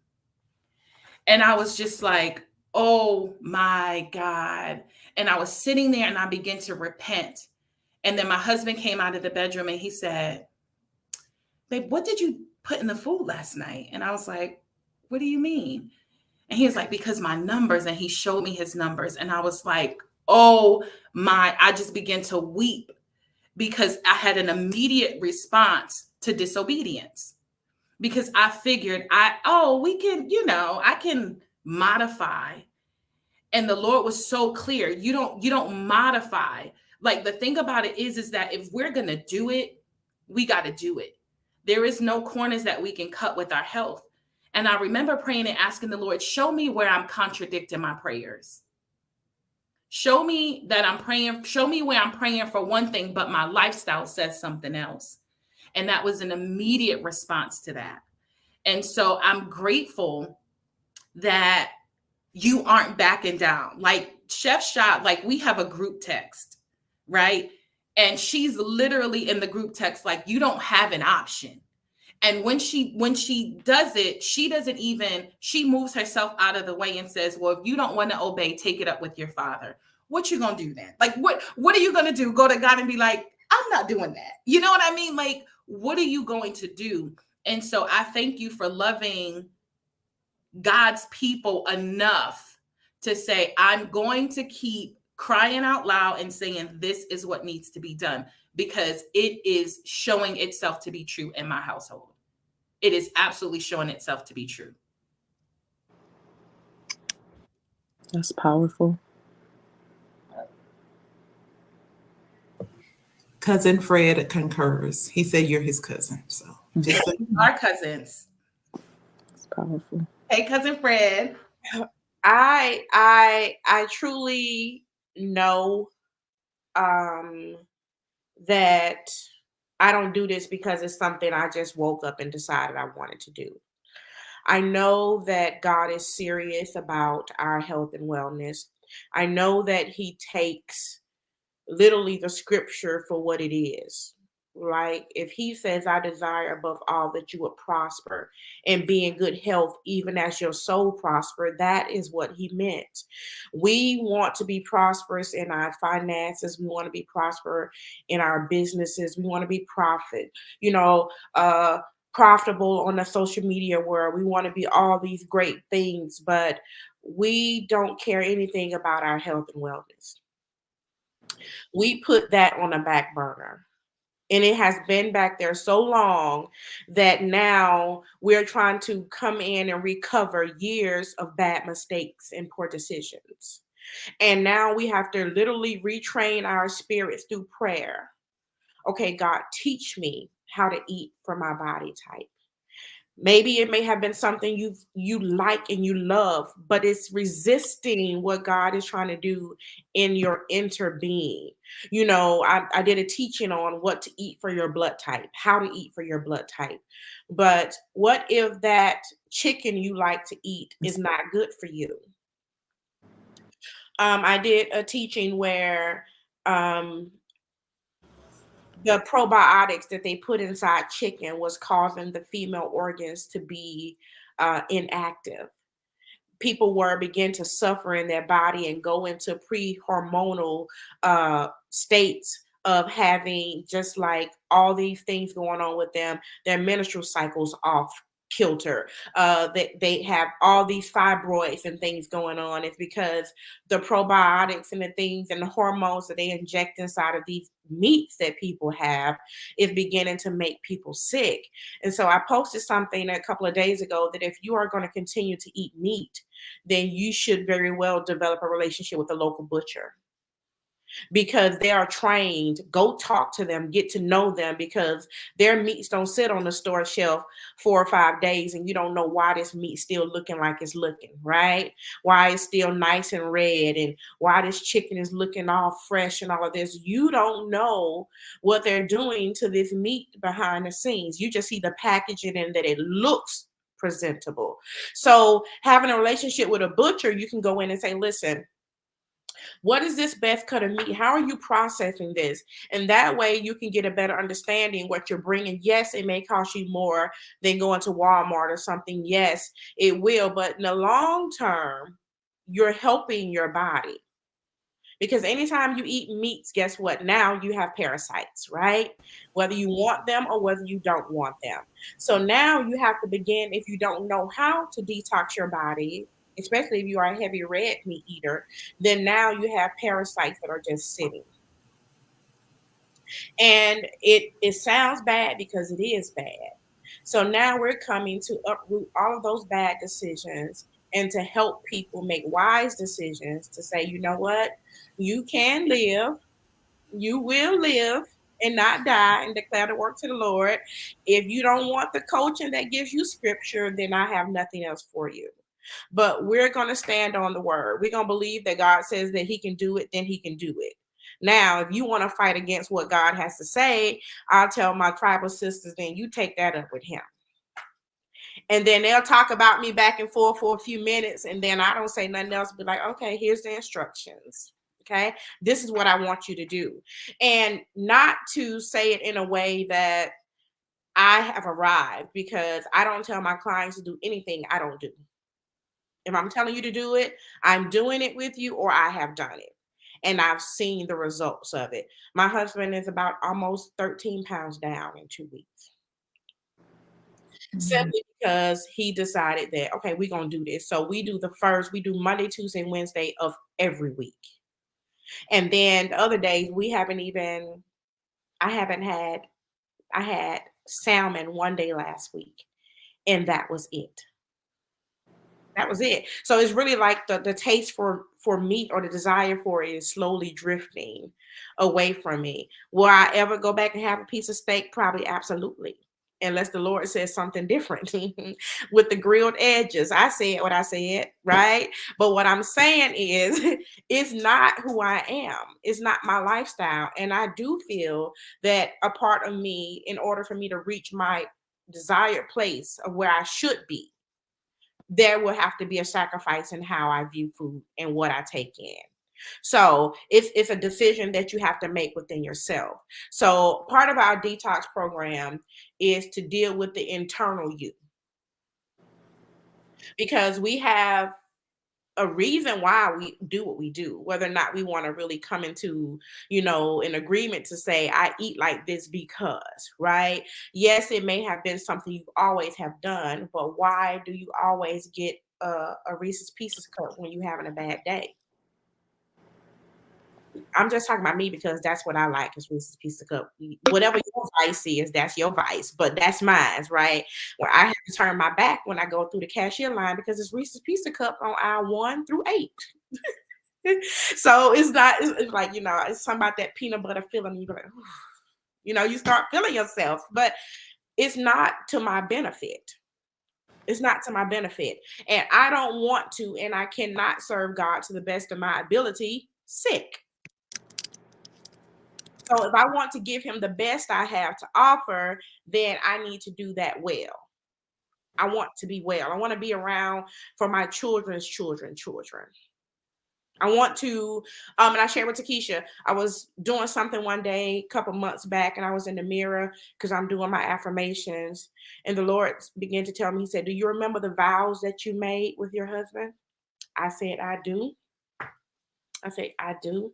B: And I was just like, oh my God. And I was sitting there and I began to repent. And then my husband came out of the bedroom and he said, babe, what did you put in the food last night? And I was like, what do you mean? And he was like, because my numbers. And he showed me his numbers. And I was like, oh my, I just began to weep because I had an immediate response to disobedience. Because I figured I can modify. And the Lord was so clear. You don't modify. Like the thing about it is that if we're going to do it, we got to do it. There is no corners that we can cut with our health. And I remember praying and asking the Lord, show me where I'm contradicting my prayers. Show me that I'm praying. Show me where I'm praying for one thing, but my lifestyle says something else. And that was an immediate response to that. And so I'm grateful that you aren't backing down. Like Chef Shot, like we have a group text, right? And she's literally in the group text, like, you don't have an option. And when she does it, she moves herself out of the way and says, well, if you don't want to obey, take it up with your father. What you gonna do then? Like, what are you gonna do? Go to God and be like, I'm not doing that. You know what I mean? Like, what are you going to do? And so I thank you for loving God's people enough to say, I'm going to keep crying out loud and saying, this is what needs to be done, because it is showing itself to be true in my household. It is absolutely showing itself to be true.
D: That's powerful.
C: Cousin Fred concurs. He said you're his cousin. So just so
B: Our cousins.
D: It's powerful.
B: Hey, Cousin Fred.
A: I truly know that I don't do this because it's something I just woke up and decided I wanted to do. I know that God is serious about our health and wellness. I know that He takes literally the scripture for what it is. Like if He says, I desire above all that you would prosper and be in good health, even as your soul prosper, that is what He meant. We want to be prosperous in our finances. We want to be prosperous in our businesses. We want to be profitable on the social media world. We want to be all these great things, but we don't care anything about our health and wellness. We put that on a back burner. And it has been back there so long that now we're trying to come in and recover years of bad mistakes and poor decisions. And now we have to literally retrain our spirits through prayer. Okay, God, teach me how to eat for my body type. Maybe it may have been something you like and you love, but it's resisting what God is trying to do in your inner being. I did a teaching on what to eat for your blood type, how to eat for your blood type. But what if that chicken you like to eat is not good for you? I did a teaching where the probiotics that they put inside chicken was causing the female organs to be inactive. People were begin to suffer in their body and go into pre-hormonal states of having just like all these things going on with them, their menstrual cycles off kilter. They have all these fibroids and things going on. It's because the probiotics and the things and the hormones that they inject inside of these meats that people have is beginning to make people sick. And so I posted something a couple of days ago that if you are going to continue to eat meat, then you should very well develop a relationship with a local butcher, because they are trained. Go talk to them, get to know them, because their meats don't sit on the store shelf 4 or 5 days and you don't know why this meat still looking like it's looking, right? Why it's still nice and red, and why this chicken is looking all fresh and all of this. You don't know what they're doing to this meat behind the scenes. You just see the packaging and that it looks presentable. So having a relationship with a butcher, you can go in and say, listen, what is this best cut of meat? How are you processing this? And that way you can get a better understanding what you're bringing. Yes, it may cost you more than going to Walmart or something. Yes, it will. But in the long term, you're helping your body. Because anytime you eat meats, guess what? Now you have parasites, right? Whether you want them or whether you don't want them. So now you have to begin, if you don't know how to detox your body, especially if you are a heavy red meat eater, then now you have parasites that are just sitting. And it sounds bad because it is bad. So now we're coming to uproot all of those bad decisions and to help people make wise decisions to say, you know what? You can live, you will live and not die and declare the works of the Lord. If you don't want the coaching that gives you scripture, then I have nothing else for you. But we're going to stand on the word. We're going to believe that God says that He can do it, then He can do it. Now, if you want to fight against what God has to say, I'll tell my tribal sisters, then you take that up with Him. And then they'll talk about me back and forth for a few minutes. And then I don't say nothing else, but like, okay, here's the instructions. Okay, this is what I want you to do. And not to say it in a way that I have arrived because I don't tell my clients to do anything I don't do. If I'm telling you to do it, I'm doing it with you or I have done it. And I've seen the results of it. My husband is about almost 13 pounds down in 2 weeks. Simply because he decided that, okay, we're going to do this. So we do Monday, Tuesday, and Wednesday of every week. And then the other days I had salmon one day last week, and that was it. That was it. So it's really like the taste for meat or the desire for it is slowly drifting away from me. Will I ever go back and have a piece of steak? Probably absolutely. Unless the Lord says something different with the grilled edges. I said what I said, right? But what I'm saying is it's not who I am. It's not my lifestyle. And I do feel that a part of me, in order for me to reach my desired place of where I should be, there will have to be a sacrifice in how I view food and what I take in. So it's a decision that you have to make within yourself. So part of our detox program is to deal with the internal you, because we have a reason why we do what we do, whether or not we want to really come into, an agreement to say, I eat like this because, right? Yes, it may have been something you always have done, but why do you always get a Reese's Pieces cup when you're having a bad day? I'm just talking about me because that's what I like is Reese's Pieces cup. Whatever your vice is, that's your vice, but that's mine, right? Where I have to turn my back when I go through the cashier line because it's Reese's Pieces cup on aisle 1 through 8. So it's not, it's like, it's something about that peanut butter feeling. You go like, you start feeling yourself, but it's not to my benefit. It's not to my benefit. And I don't want to, and I cannot serve God to the best of my ability sick. So if I want to give him the best I have to offer, then I need to do that well. I want to be well. I want to be around for my children's children. I want to, and I shared with Takesha, I was doing something one day, a couple months back, and I was in the mirror because I'm doing my affirmations. And the Lord began to tell me, he said, do you remember the vows that you made with your husband? I said, I do. I do.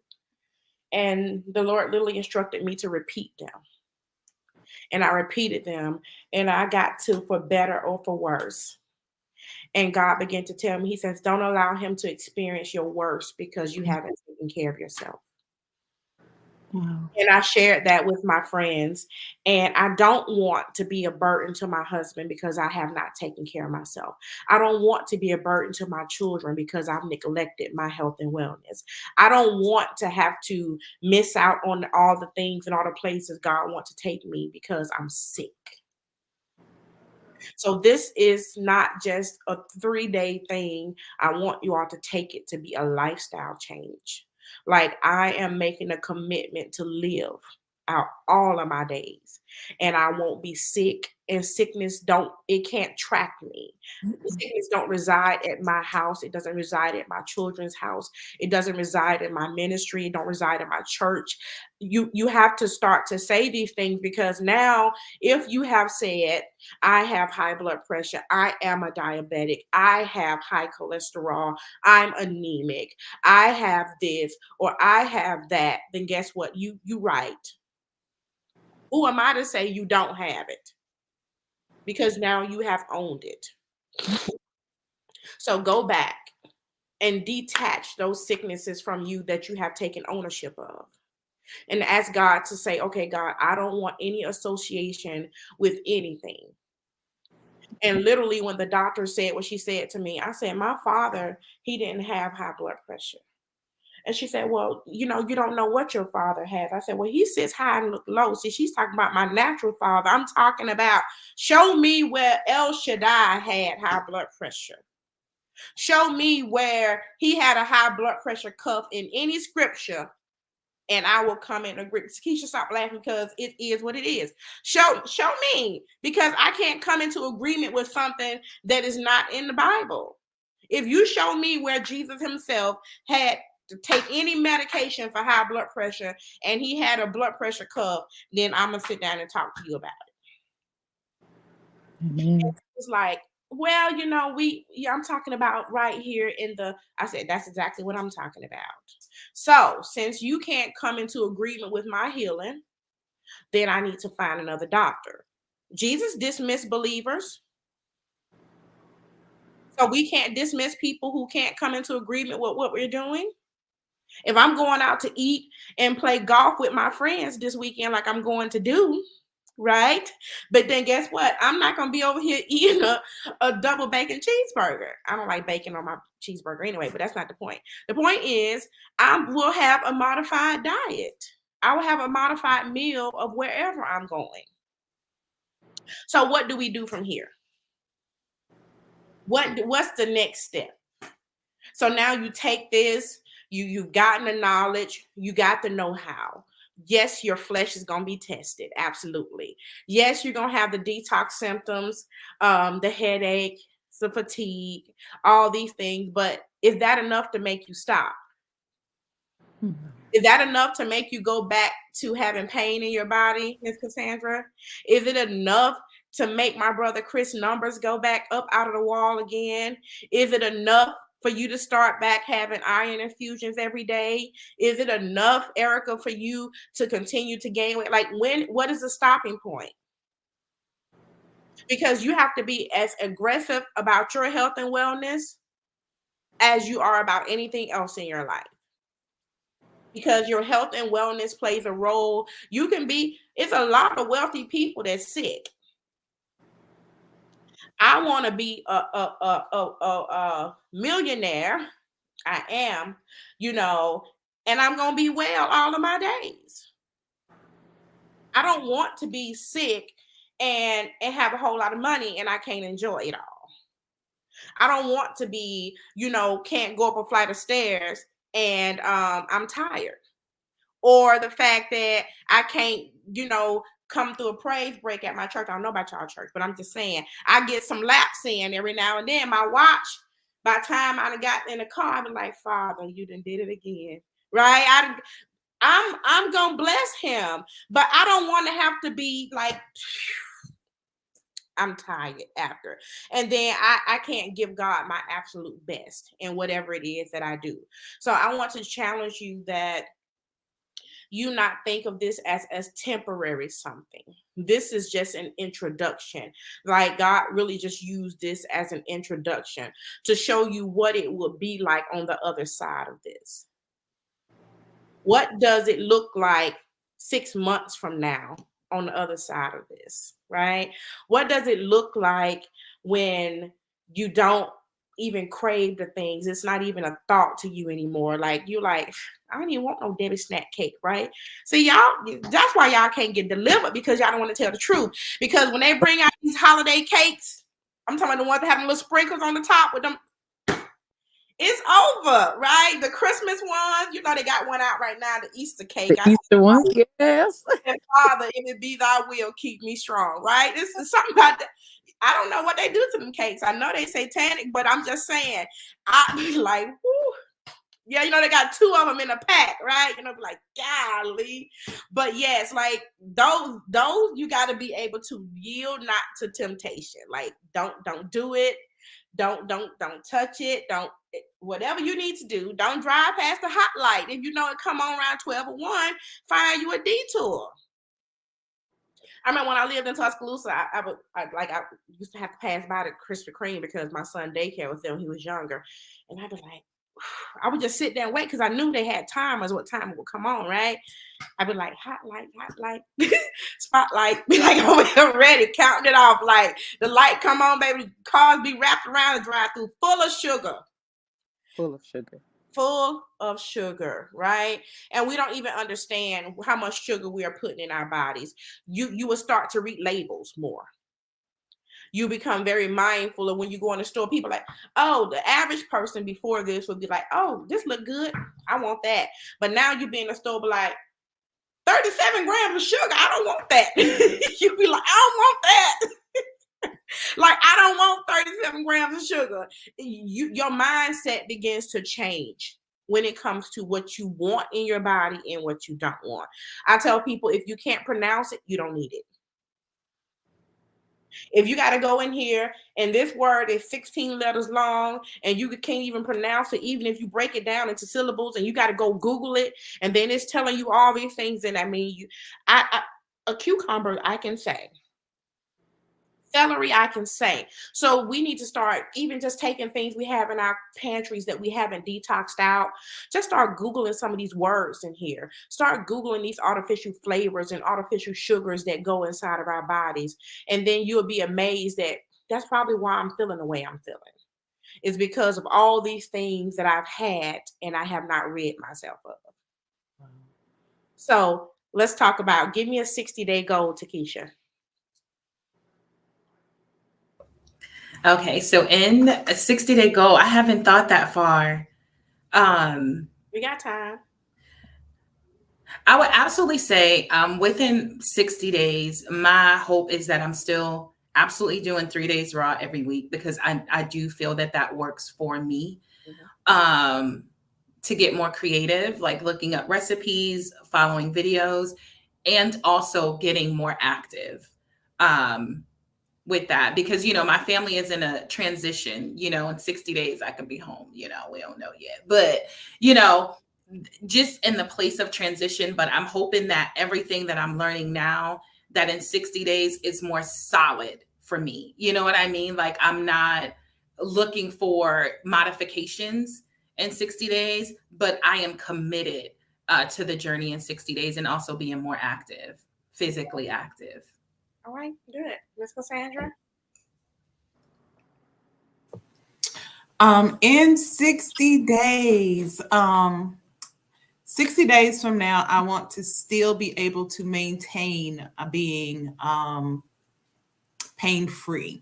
A: And the Lord literally instructed me to repeat them. And I repeated them, and I got to for better or for worse. And God began to tell me, he says, don't allow him to experience your worst because you haven't taken care of yourself. Wow. And I shared that with my friends. And I don't want to be a burden to my husband because I have not taken care of myself. I don't want to be a burden to my children because I've neglected my health and wellness. I don't want to have to miss out on all the things and all the places God wants to take me because I'm sick. So this is not just a 3-day thing. I want you all to take it to be a lifestyle change. Like I am making a commitment to live out all of my days, and I won't be sick. And sickness can't track me. Sickness don't reside at my house. It doesn't reside at my children's house. It doesn't reside in my ministry. It don't reside in my church. You have to start to say these things, because now if you have said, I have high blood pressure, I am a diabetic, I have high cholesterol, I'm anemic, I have this or I have that, then guess what? You right. Who am I to say you don't have it? Because now you have owned it. So go back and detach those sicknesses from you that you have taken ownership of. And ask God to say, okay, God, I don't want any association with anything. And literally when the doctor said what she said to me, I said, my father, he didn't have high blood pressure. And she said, well, you don't know what your father has. I said, well, he sits high and look low. See, she's talking about my natural father. I'm talking about, show me where El Shaddai had high blood pressure. Show me where he had a high blood pressure cuff in any scripture, and I will come in agreement. Keisha, stop laughing because it is what it is. Show me, because I can't come into agreement with something that is not in the Bible. If you show me where Jesus himself had to take any medication for high blood pressure and he had a blood pressure cuff, then I'm going to sit down and talk to you about it.
D: Amen.
A: It's like, well, I'm talking about right here I said, that's exactly what I'm talking about. So since you can't come into agreement with my healing, then I need to find another doctor. Jesus dismissed believers. So we can't dismiss people who can't come into agreement with what we're doing. If I'm going out to eat and play golf with my friends this weekend, like I'm going to do, right? But then guess what? I'm not going to be over here eating a double bacon cheeseburger. I don't like bacon on my cheeseburger anyway, but that's not the point. The point is I will have a modified diet. I will have a modified meal of wherever I'm going. So what do we do from here? What's the next step? So now you take this, you've gotten the knowledge, you got the know-how. Yes, your flesh is going to be tested. Absolutely. Yes, you're going to have the detox symptoms, the headache, the fatigue, all these things. But is that enough to make you stop? Is that enough to make you go back to having pain in your body, Ms. Cassandra? Is it enough to make my brother Chris' numbers go back up out of the wall again? Is it enough for you to start back having iron infusions every day? Is it enough, Erica, for you to continue to gain weight? Like what is the stopping point? Because you have to be as aggressive about your health and wellness as you are about anything else in your life. Because your health and wellness plays a role. It's a lot of wealthy people that's sick. I want to be a millionaire. I am, and I'm going to be well all of my days. I don't want to be sick and have a whole lot of money and I can't enjoy it all. I don't want to be, can't go up a flight of stairs and I'm tired. Or the fact that I can't, come through a praise break at my church. I don't know about y'all church, but I'm just saying I get some laps in every now and then. My watch, by the time I got in the car, I'd be like, Father, you done did it again. Right? I'm gonna bless him, but I don't want to have to be like, I'm tired after. And then I can't give God my absolute best in whatever it is that I do. So I want to challenge you that you not think of this as temporary something. This is just an introduction. Like God really just used this as an introduction to show you what it would be like on the other side of this. What does it look like 6 months from now on the other side of this, right? What does it look like when you don't even crave the things? It's not even a thought to you anymore. Like you're like, I don't even want no Debbie snack cake, right? See, y'all, that's why y'all can't get delivered, because y'all don't want to tell the truth. Because when they bring out these holiday cakes, I'm talking about the ones that have little sprinkles on the top with them, it's over, right? The Christmas ones, they got one out right now, the Easter cake.
D: The Easter ones, yes.
A: And Father, if it be thy will, keep me strong, right? This is something about that. I don't know what they do to them cakes. I know they satanic, but I'm just saying, I be like, whoo. Yeah, they got 2 of them in a pack, right? Be like, golly. But yes, like those you got to be able to yield not to temptation. Like, don't do it. Don't touch it. Don't, whatever you need to do. Don't drive past the hot light. If you know it come on around 12 or 1, find you a detour. I remember when I lived in Tuscaloosa, I used to have to pass by the Krispy Kreme because my son daycare was there when he was younger. And I'd be like, I would just sit there and wait because I knew they had timers what time it would come on, right? I'd be like, hot light, spotlight, be like over here ready, counting it off. Like the light come on, baby, cars be wrapped around the drive-through full of sugar. Full of sugar, right? And we don't even understand how much sugar we are putting in our bodies. You will start to read labels more. You become very mindful of when you go in the store. People like, oh, the average person before this would be like, oh, this look good, I want that. But now you be in the store, be like, 37 grams of sugar, I don't want that. You be like, I don't want that. Like, I don't want 37 grams of sugar. Your mindset begins to change when it comes to what you want in your body and what you don't want. I tell people, if you can't pronounce it, you don't need it. If you got to go in here and this word is 16 letters long and you can't even pronounce it, even if you break it down into syllables, and you got to go Google it, and then it's telling you all these things, then I mean, a cucumber, I can say. Celery, I can say. So we need to start even just taking things we have in our pantries that we haven't detoxed out. Just start Googling some of these words in here. Start Googling these artificial flavors and artificial sugars that go inside of our bodies. And then you'll be amazed that that's probably why I'm feeling the way I'm feeling. It's because of all these things that I've had and I have not rid myself of. So let's talk about, give me a 60-day goal, Takesha.
B: Okay, so in a 60-day goal, I haven't thought that far.
A: We got time.
B: I would absolutely say within 60 days, my hope is that I'm still absolutely doing 3 days raw every week, because I do feel that that works for me. To get more creative, like looking up recipes, following videos, and also getting more active. With that, because my family is in a transition. In 60 days I could be home. We don't know yet, but just in the place of transition. But I'm hoping that everything that I'm learning now, that in 60 days is more solid for me. You know what I mean? Like, I'm not looking for modifications in 60 days, but I am committed to the journey in 60 days, and also being more active, physically active.
A: All right, good. Miss Cassandra?
C: In 60 days, 60 days from now, I want to still be able to maintain being pain-free.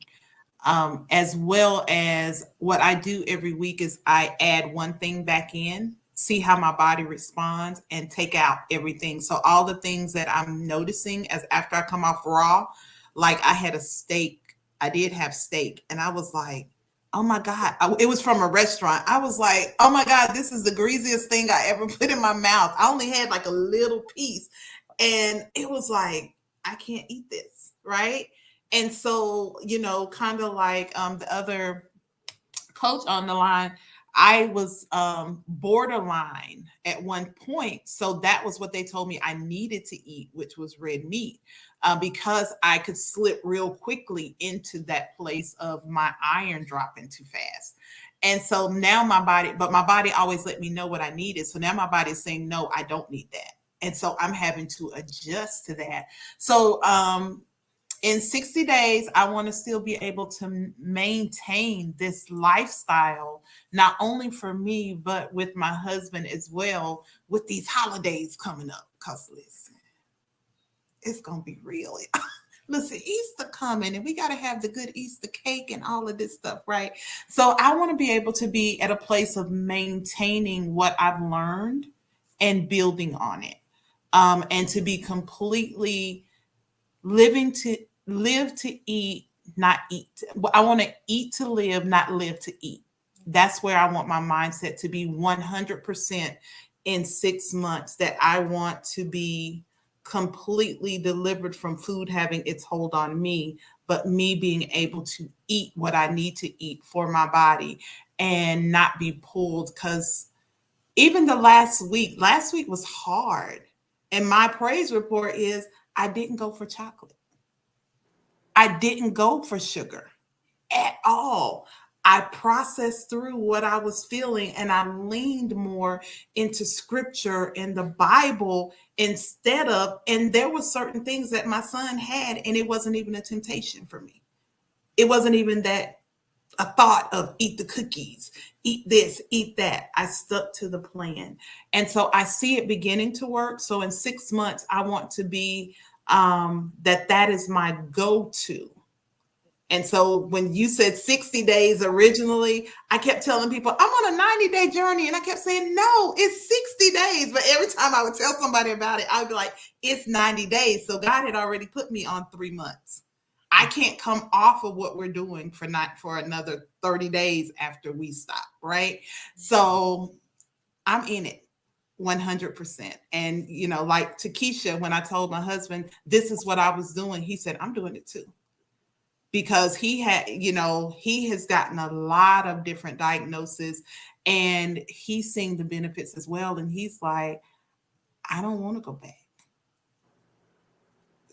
C: As well as what I do every week is I add one thing back in, see how my body responds, and take out everything. So all the things that I'm noticing as after I come off raw, like I had a steak, I did have steak, and I was like, oh my God, it was from a restaurant. I was like, oh my God, this is the greasiest thing I ever put in my mouth. I only had like a little piece, and it was like, I can't eat this, right? And so, kind of like the other coach on the line, I was borderline at one point. So that was what they told me I needed to eat, which was red meat, because I could slip real quickly into that place of my iron dropping too fast. And so now my body always let me know what I needed. So now my body is saying, no, I don't need that. And so I'm having to adjust to that. So, in 60 days, I want to still be able to maintain this lifestyle, not only for me, but with my husband as well, with these holidays coming up. Because listen, it's going to be real. Listen, Easter coming, and we got to have the good Easter cake and all of this stuff, right? So I want to be able to be at a place of maintaining what I've learned and building on it, and to be completely live to eat, not eat. I want to eat to live, not live to eat. That's where I want my mindset to be 100% in 6 months, that I want to be completely delivered from food having its hold on me, but me being able to eat what I need to eat for my body and not be pulled. Because even the last week was hard. And my praise report is I didn't go for chocolate. I didn't go for sugar at all. I processed through what I was feeling, and I leaned more into scripture and the Bible instead of, and there were certain things that my son had, and it wasn't even a temptation for me. It wasn't even that a thought of eat the cookies, eat this, eat that. I stuck to the plan. And so I see it beginning to work. So in 6 months, I want to be that is my go-to. And so when you said 60 days originally, I kept telling people I'm on a 90-day journey, and I kept saying, no, it's 60 days. But every time I would tell somebody about it, I would be like, it's 90 days. So God had already put me on 3 months. I can't come off of what we're doing for another 30 days after we stop, right? So I'm in it 100%. And, like Takesha, when I told my husband, this is what I was doing, he said, I'm doing it too. because he has gotten a lot of different diagnoses, and he's seeing the benefits as well. And he's like, I don't want to go back.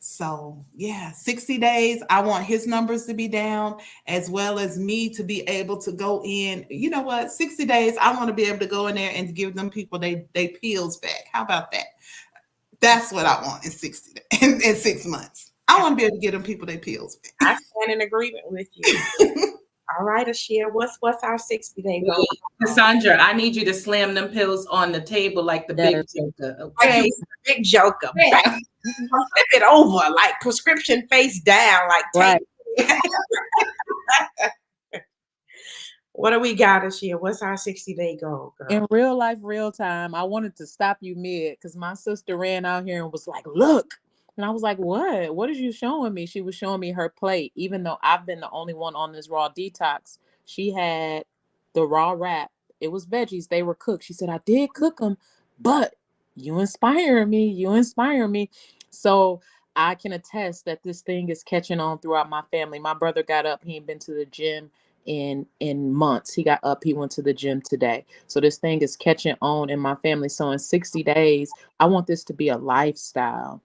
C: So yeah, 60 days. I want his numbers to be down as well as me to be able to go in. You know what? 60 days. I want to be able to go in there and give them people they pills back. How about that? That's what I want in 60 days, in 6 months. I want to be able to give them people their pills back.
A: I stand in agreement with you. All right, Ashia, what's our 60-day goal?
B: Cassandra, I need you to slam them pills on the table like the big joker. Okay.
A: Big joker.
B: Yeah.
A: Flip it over, like prescription face down, like
D: Right.
A: What do we got, Ashia? What's our 60-day goal, girl?
D: In real life, real time, I wanted to stop you mid because my sister ran out here and was like, look. And I was like, what? What is you showing me? She was showing me her plate, even though I've been the only one on this raw detox. She had the raw wrap. It was veggies. They were cooked. She said, I did cook them, but you inspire me. You inspire me. So I can attest that this thing is catching on throughout my family. My brother got up. He ain't been to the gym in months. He got up. He went to the gym today. So this thing is catching on in my family. So in 60 days, I want this to be a lifestyle.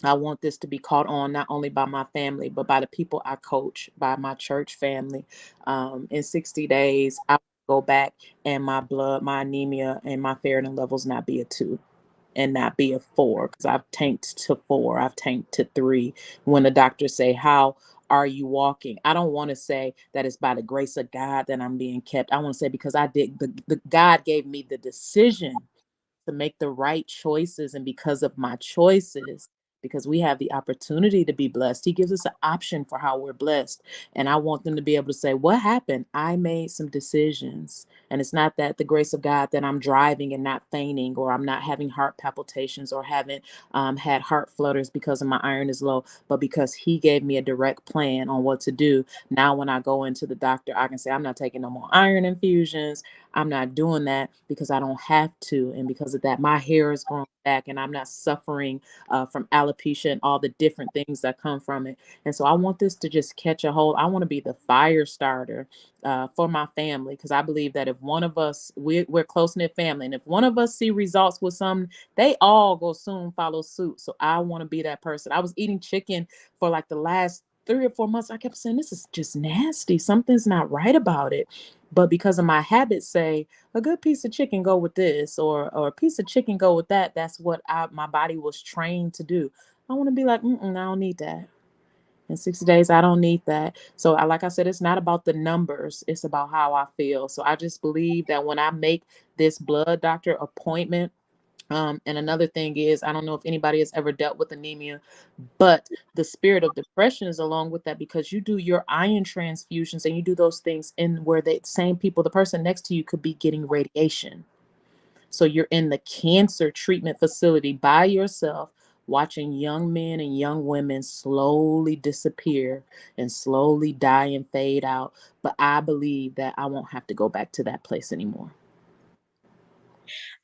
D: I want this to be caught on not only by my family, but by the people I coach, by my church family. In 60 days, I will go back and my blood, my anemia, and my ferritin levels not be a 2 and not be a 4, because I've tanked to 4, I've tanked to 3. When the doctors say, how are you walking? I don't want to say that it's by the grace of God that I'm being kept. I want to say because I did, the God gave me the decision to make the right choices, and because of my choices, because we have the opportunity to be blessed, he gives us an option for how we're blessed. And I want them to be able to say, what happened? I made some decisions. And it's not that the grace of God that I'm driving and not fainting, or I'm not having heart palpitations, or haven't had heart flutters because of my iron is low, but because he gave me a direct plan on what to do. Now, when I go into the doctor, I can say, I'm not taking no more iron infusions. I'm not doing that because I don't have to. And because of that, my hair is growing back, and I'm not suffering from alopecia and all the different things that come from it. And so I want this to just catch a hold. I want to be the fire starter for my family, because I believe that if one of us, we're close-knit family, and if one of us see results with some, they all go soon follow suit. So I want to be that person. I was eating chicken for like the last 3 or 4 months. I kept saying, this is just nasty. Something's not right about it. But because of my habits, say a good piece of chicken go with this, or a piece of chicken go with that. That's what my body was trained to do. I want to be like, I don't need that. In 60 days, I don't need that. So like I said, it's not about the numbers. It's about how I feel. So I just believe that when I make this blood doctor appointment, and another thing is, I don't know if anybody has ever dealt with anemia, but the spirit of depression is along with that, because you do your iron transfusions and you do those things in where the same people, the person next to you could be getting radiation. So you're in the cancer treatment facility by yourself, watching young men and young women slowly disappear and slowly die and fade out. But I believe that I won't have to go back to that place anymore.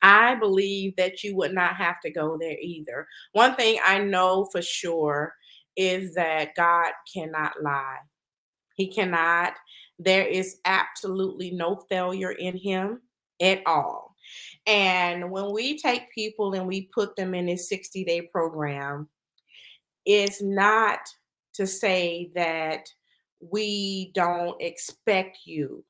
A: I believe that you would not have to go there either. One thing I know for sure is that God cannot lie. He cannot. There is absolutely no failure in him at all. And when we take people and we put them in this 60-day program, it's not to say that we don't expect you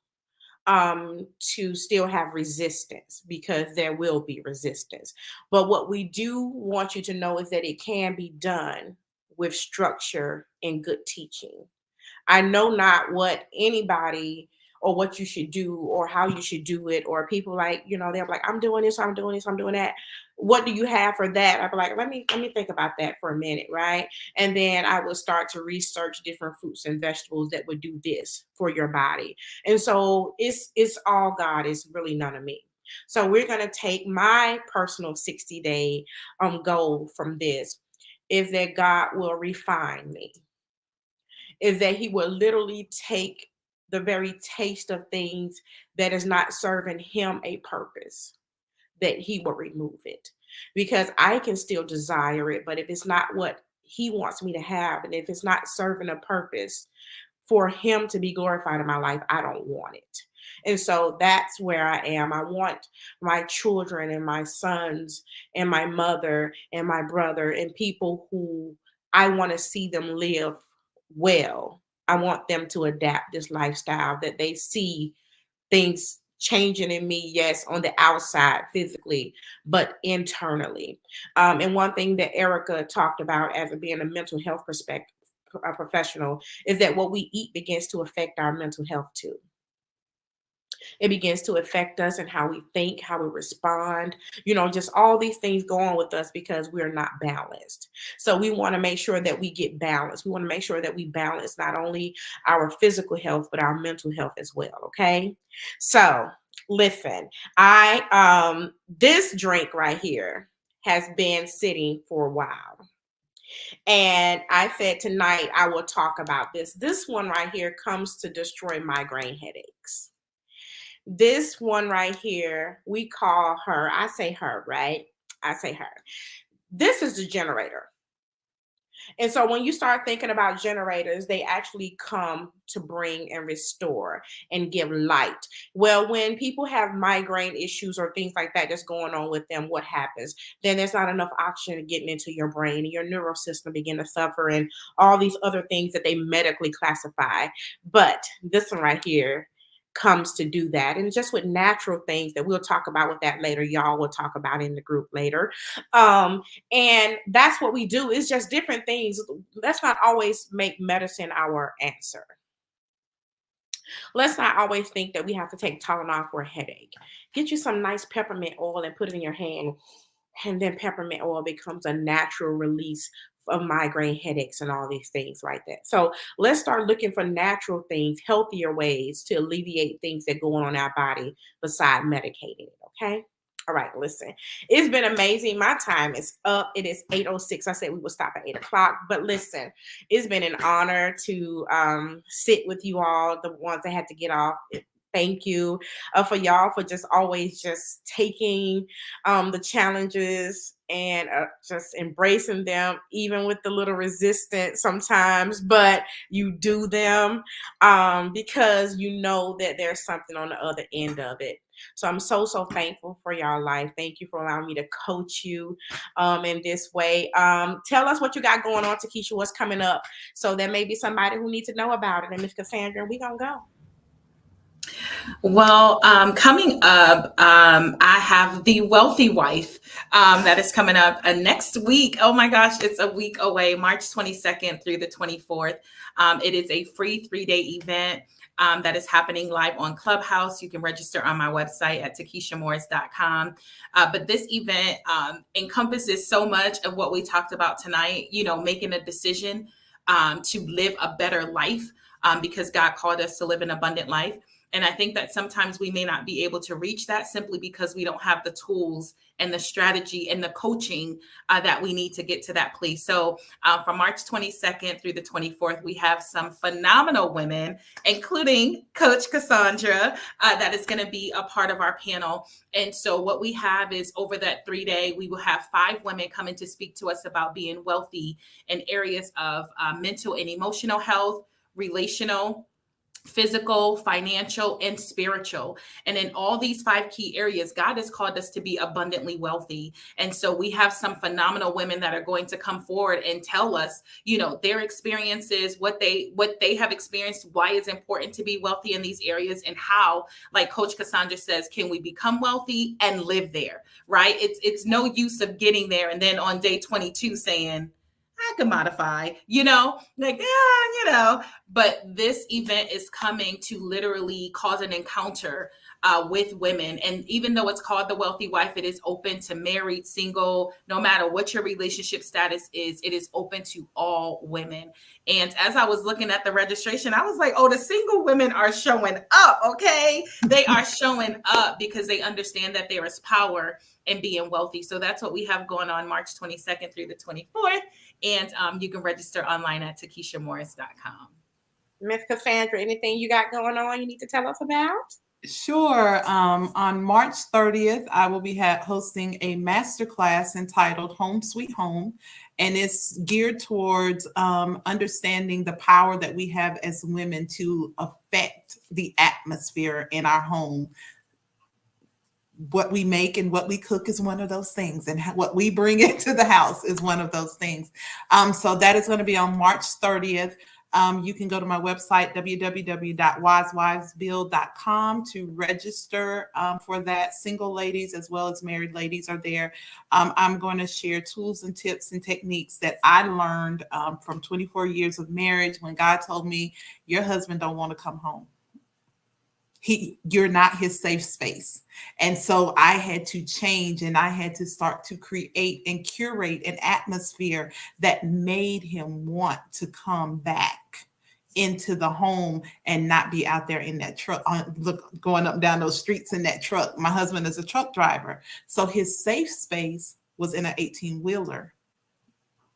A: to still have resistance, because there will be resistance. But what we do want you to know is that it can be done with structure and good teaching. I know not what anybody or what you should do or how you should do it, or people like, they're like, I'm doing this, I'm doing this, I'm doing that. What do you have for that? I'd be like, let me think about that for a minute, right? And then I would start to research different fruits and vegetables that would do this for your body. And so it's all God. It's really none of me. So we're going to take my personal 60-day goal from this, is that God will refine me, is that he will literally take the very taste of things that is not serving him a purpose, that he will remove it. Because I can still desire it, but if it's not what he wants me to have, and if it's not serving a purpose for him to be glorified in my life, I don't want it. And so that's where I am. I want my children and my sons and my mother and my brother and people who I want to see them live well. I want them to adapt this lifestyle, that they see things changing in me, yes, on the outside physically, but internally. And one thing that Erica talked about as being a mental health perspective, a professional, is that what we eat begins to affect our mental health too. It begins to affect us and how we think, how we respond, just all these things go on with us because we're not balanced. So we want to make sure that we get balanced. We want to make sure that we balance not only our physical health, but our mental health as well. Okay. So listen, this drink right here has been sitting for a while. And I said tonight I will talk about this. This one right here comes to destroy migraine headaches. This one right here, we call her, I say her, right? I say her. This is the generator. And so when you start thinking about generators, they actually come to bring and restore and give light. Well, when people have migraine issues or things like that that's going on with them, what happens? Then there's not enough oxygen getting into your brain, and your neural system begin to suffer, and all these other things that they medically classify. But this one right here comes to do that. And just with natural things that we'll talk about with that later, y'all will talk about in the group later. And that's what we do. It's just different things. Let's not always make medicine our answer. Let's not always think that we have to take Tylenol for a headache. Get you some nice peppermint oil and put it in your hand. And then peppermint oil becomes a natural release of migraine headaches and all these things like that. So let's start looking for natural things, healthier ways to alleviate things that go on in our body beside medicating it. Okay. All right, listen, it's been amazing. My time is up. It is 8:06. I said we would stop at 8 o'clock, but listen, it's been an honor to sit with you all, the ones that had to get off. Thank you for y'all for just always just taking the challenges and just embracing them, even with the little resistance sometimes, but you do them because you know that there's something on the other end of it. So I'm so thankful for y'all life. Thank you for allowing me to coach you in this way. Tell us what you got going on, Takesha, what's coming up. So there may be somebody who needs to know about it. And Miss Cassandra, we gonna go.
B: Well, coming up, I have the Wealthy Wife that is coming up next week. Oh my gosh, it's a week away, March 22nd through the 24th. It is a free 3-day event that is happening live on Clubhouse. You can register on my website at takeshamorris.com. But this event encompasses so much of what we talked about tonight, making a decision to live a better life because God called us to live an abundant life. And I think that sometimes we may not be able to reach that simply because we don't have the tools and the strategy and the coaching that we need to get to that place. So from March 22nd through the 24th, we have some phenomenal women, including Coach Cassandra, that is going to be a part of our panel. And so what we have is over that 3-day, we will have 5 women coming to speak to us about being wealthy in areas of mental and emotional health, relational, physical, financial, and spiritual. And in all these 5 key areas, God has called us to be abundantly wealthy. And so we have some phenomenal women that are going to come forward and tell us, their experiences, what they have experienced, why it's important to be wealthy in these areas, and how, like Coach Cassandra says, can we become wealthy and live there, right? It's no use of getting there and then on day 22 saying, I can modify, but this event is coming to literally cause an encounter with women. And even though it's called the Wealthy Wife, it is open to married, single, no matter what your relationship status is, it is open to all women. And as I was looking at the registration, I was like, oh, the single women are showing up. Okay. They are showing up because they understand that there is power in being wealthy. So that's what we have going on March 22nd through the 24th. And you can register online at takeshamorris.com.
A: Miss Cassandra, anything you got going on you need to tell us about?
C: Sure. On March 30th, I will be hosting a masterclass entitled Home Sweet Home. and it's geared towards understanding the power that we have as women to affect the atmosphere in our home. What we make and what we cook is one of those things, and what we bring into the house is one of those things. So that is going to be on March 30th. You can go to my website, www.wisewivesbuild.com, to register for that. Single ladies as well as married ladies are there. I'm going to share tools and tips and techniques that I learned from 24 years of marriage, when God told me, your husband don't want to come home. You're not his safe space. And so I had to change, and I had to start to create and curate an atmosphere that made him want to come back into the home and not be out there in that truck, going up and down those streets in that truck. My husband is a truck driver. So his safe space was in an 18-wheeler,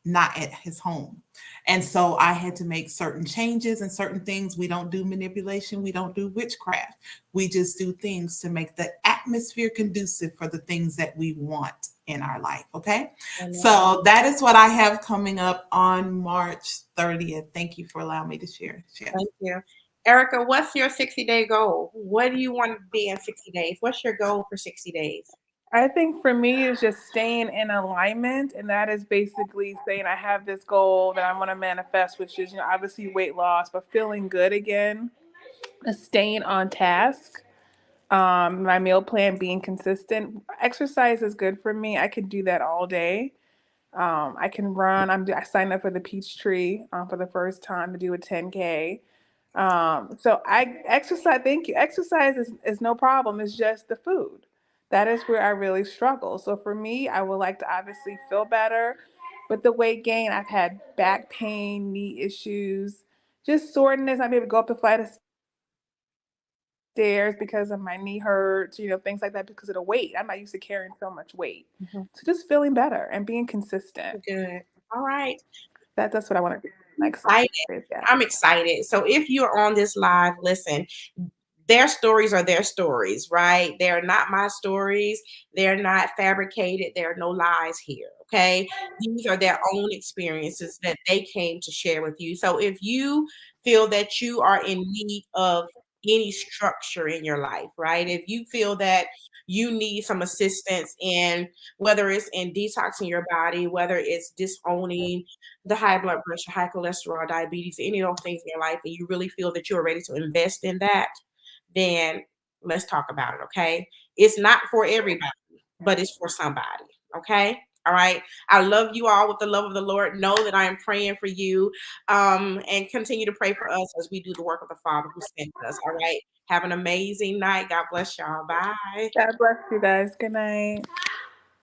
C: not at his home. And so I had to make certain changes and certain things. We don't do manipulation. We don't do witchcraft. We just do things to make the atmosphere conducive for the things that we want in our life. Okay. So that is what I have coming up on March 30th. Thank you for allowing me to share.
A: Thank you. Erica, what's your 60-day goal? What do you want to be in 60 days? What's your goal for 60 days?
E: I think for me, it's just staying in alignment. And that is basically saying I have this goal that I want to manifest, which is, obviously weight loss, but feeling good again, staying on task. My meal plan being consistent. Exercise is good for me. I can do that all day. I can run. I signed up for the Peachtree for the first time to do a 10K. So I exercise. Thank you. Exercise is no problem. It's just the food. That is where I really struggle. So for me, I would like to obviously feel better. With the weight gain, I've had back pain, knee issues, just soreness. Not be able to go up the flight of stairs because of my knee hurts, things like that because of the weight. I'm not used to carrying so much weight. So just feeling better and being consistent.
A: Good. All right.
E: That's what I want to do next.
A: I'm excited. So if you're on this live, listen, their stories are their stories, right? They're not my stories. They're not fabricated. There are no lies here, okay? These are their own experiences that they came to share with you. So if you feel that you are in need of any structure in your life, right? If you feel that you need some assistance in, whether it's in detoxing your body, whether it's disowning the high blood pressure, high cholesterol, diabetes, any of those things in your life, and you really feel that you're ready to invest in that, then let's talk about it, okay? It's not for everybody, but it's for somebody, okay? All right. I love you all with the love of the Lord. Know that I am praying for you, and continue to pray for us as we do the work of the Father who sent us. All right. Have an amazing night. God bless y'all. Bye.
E: God bless you guys. Good night.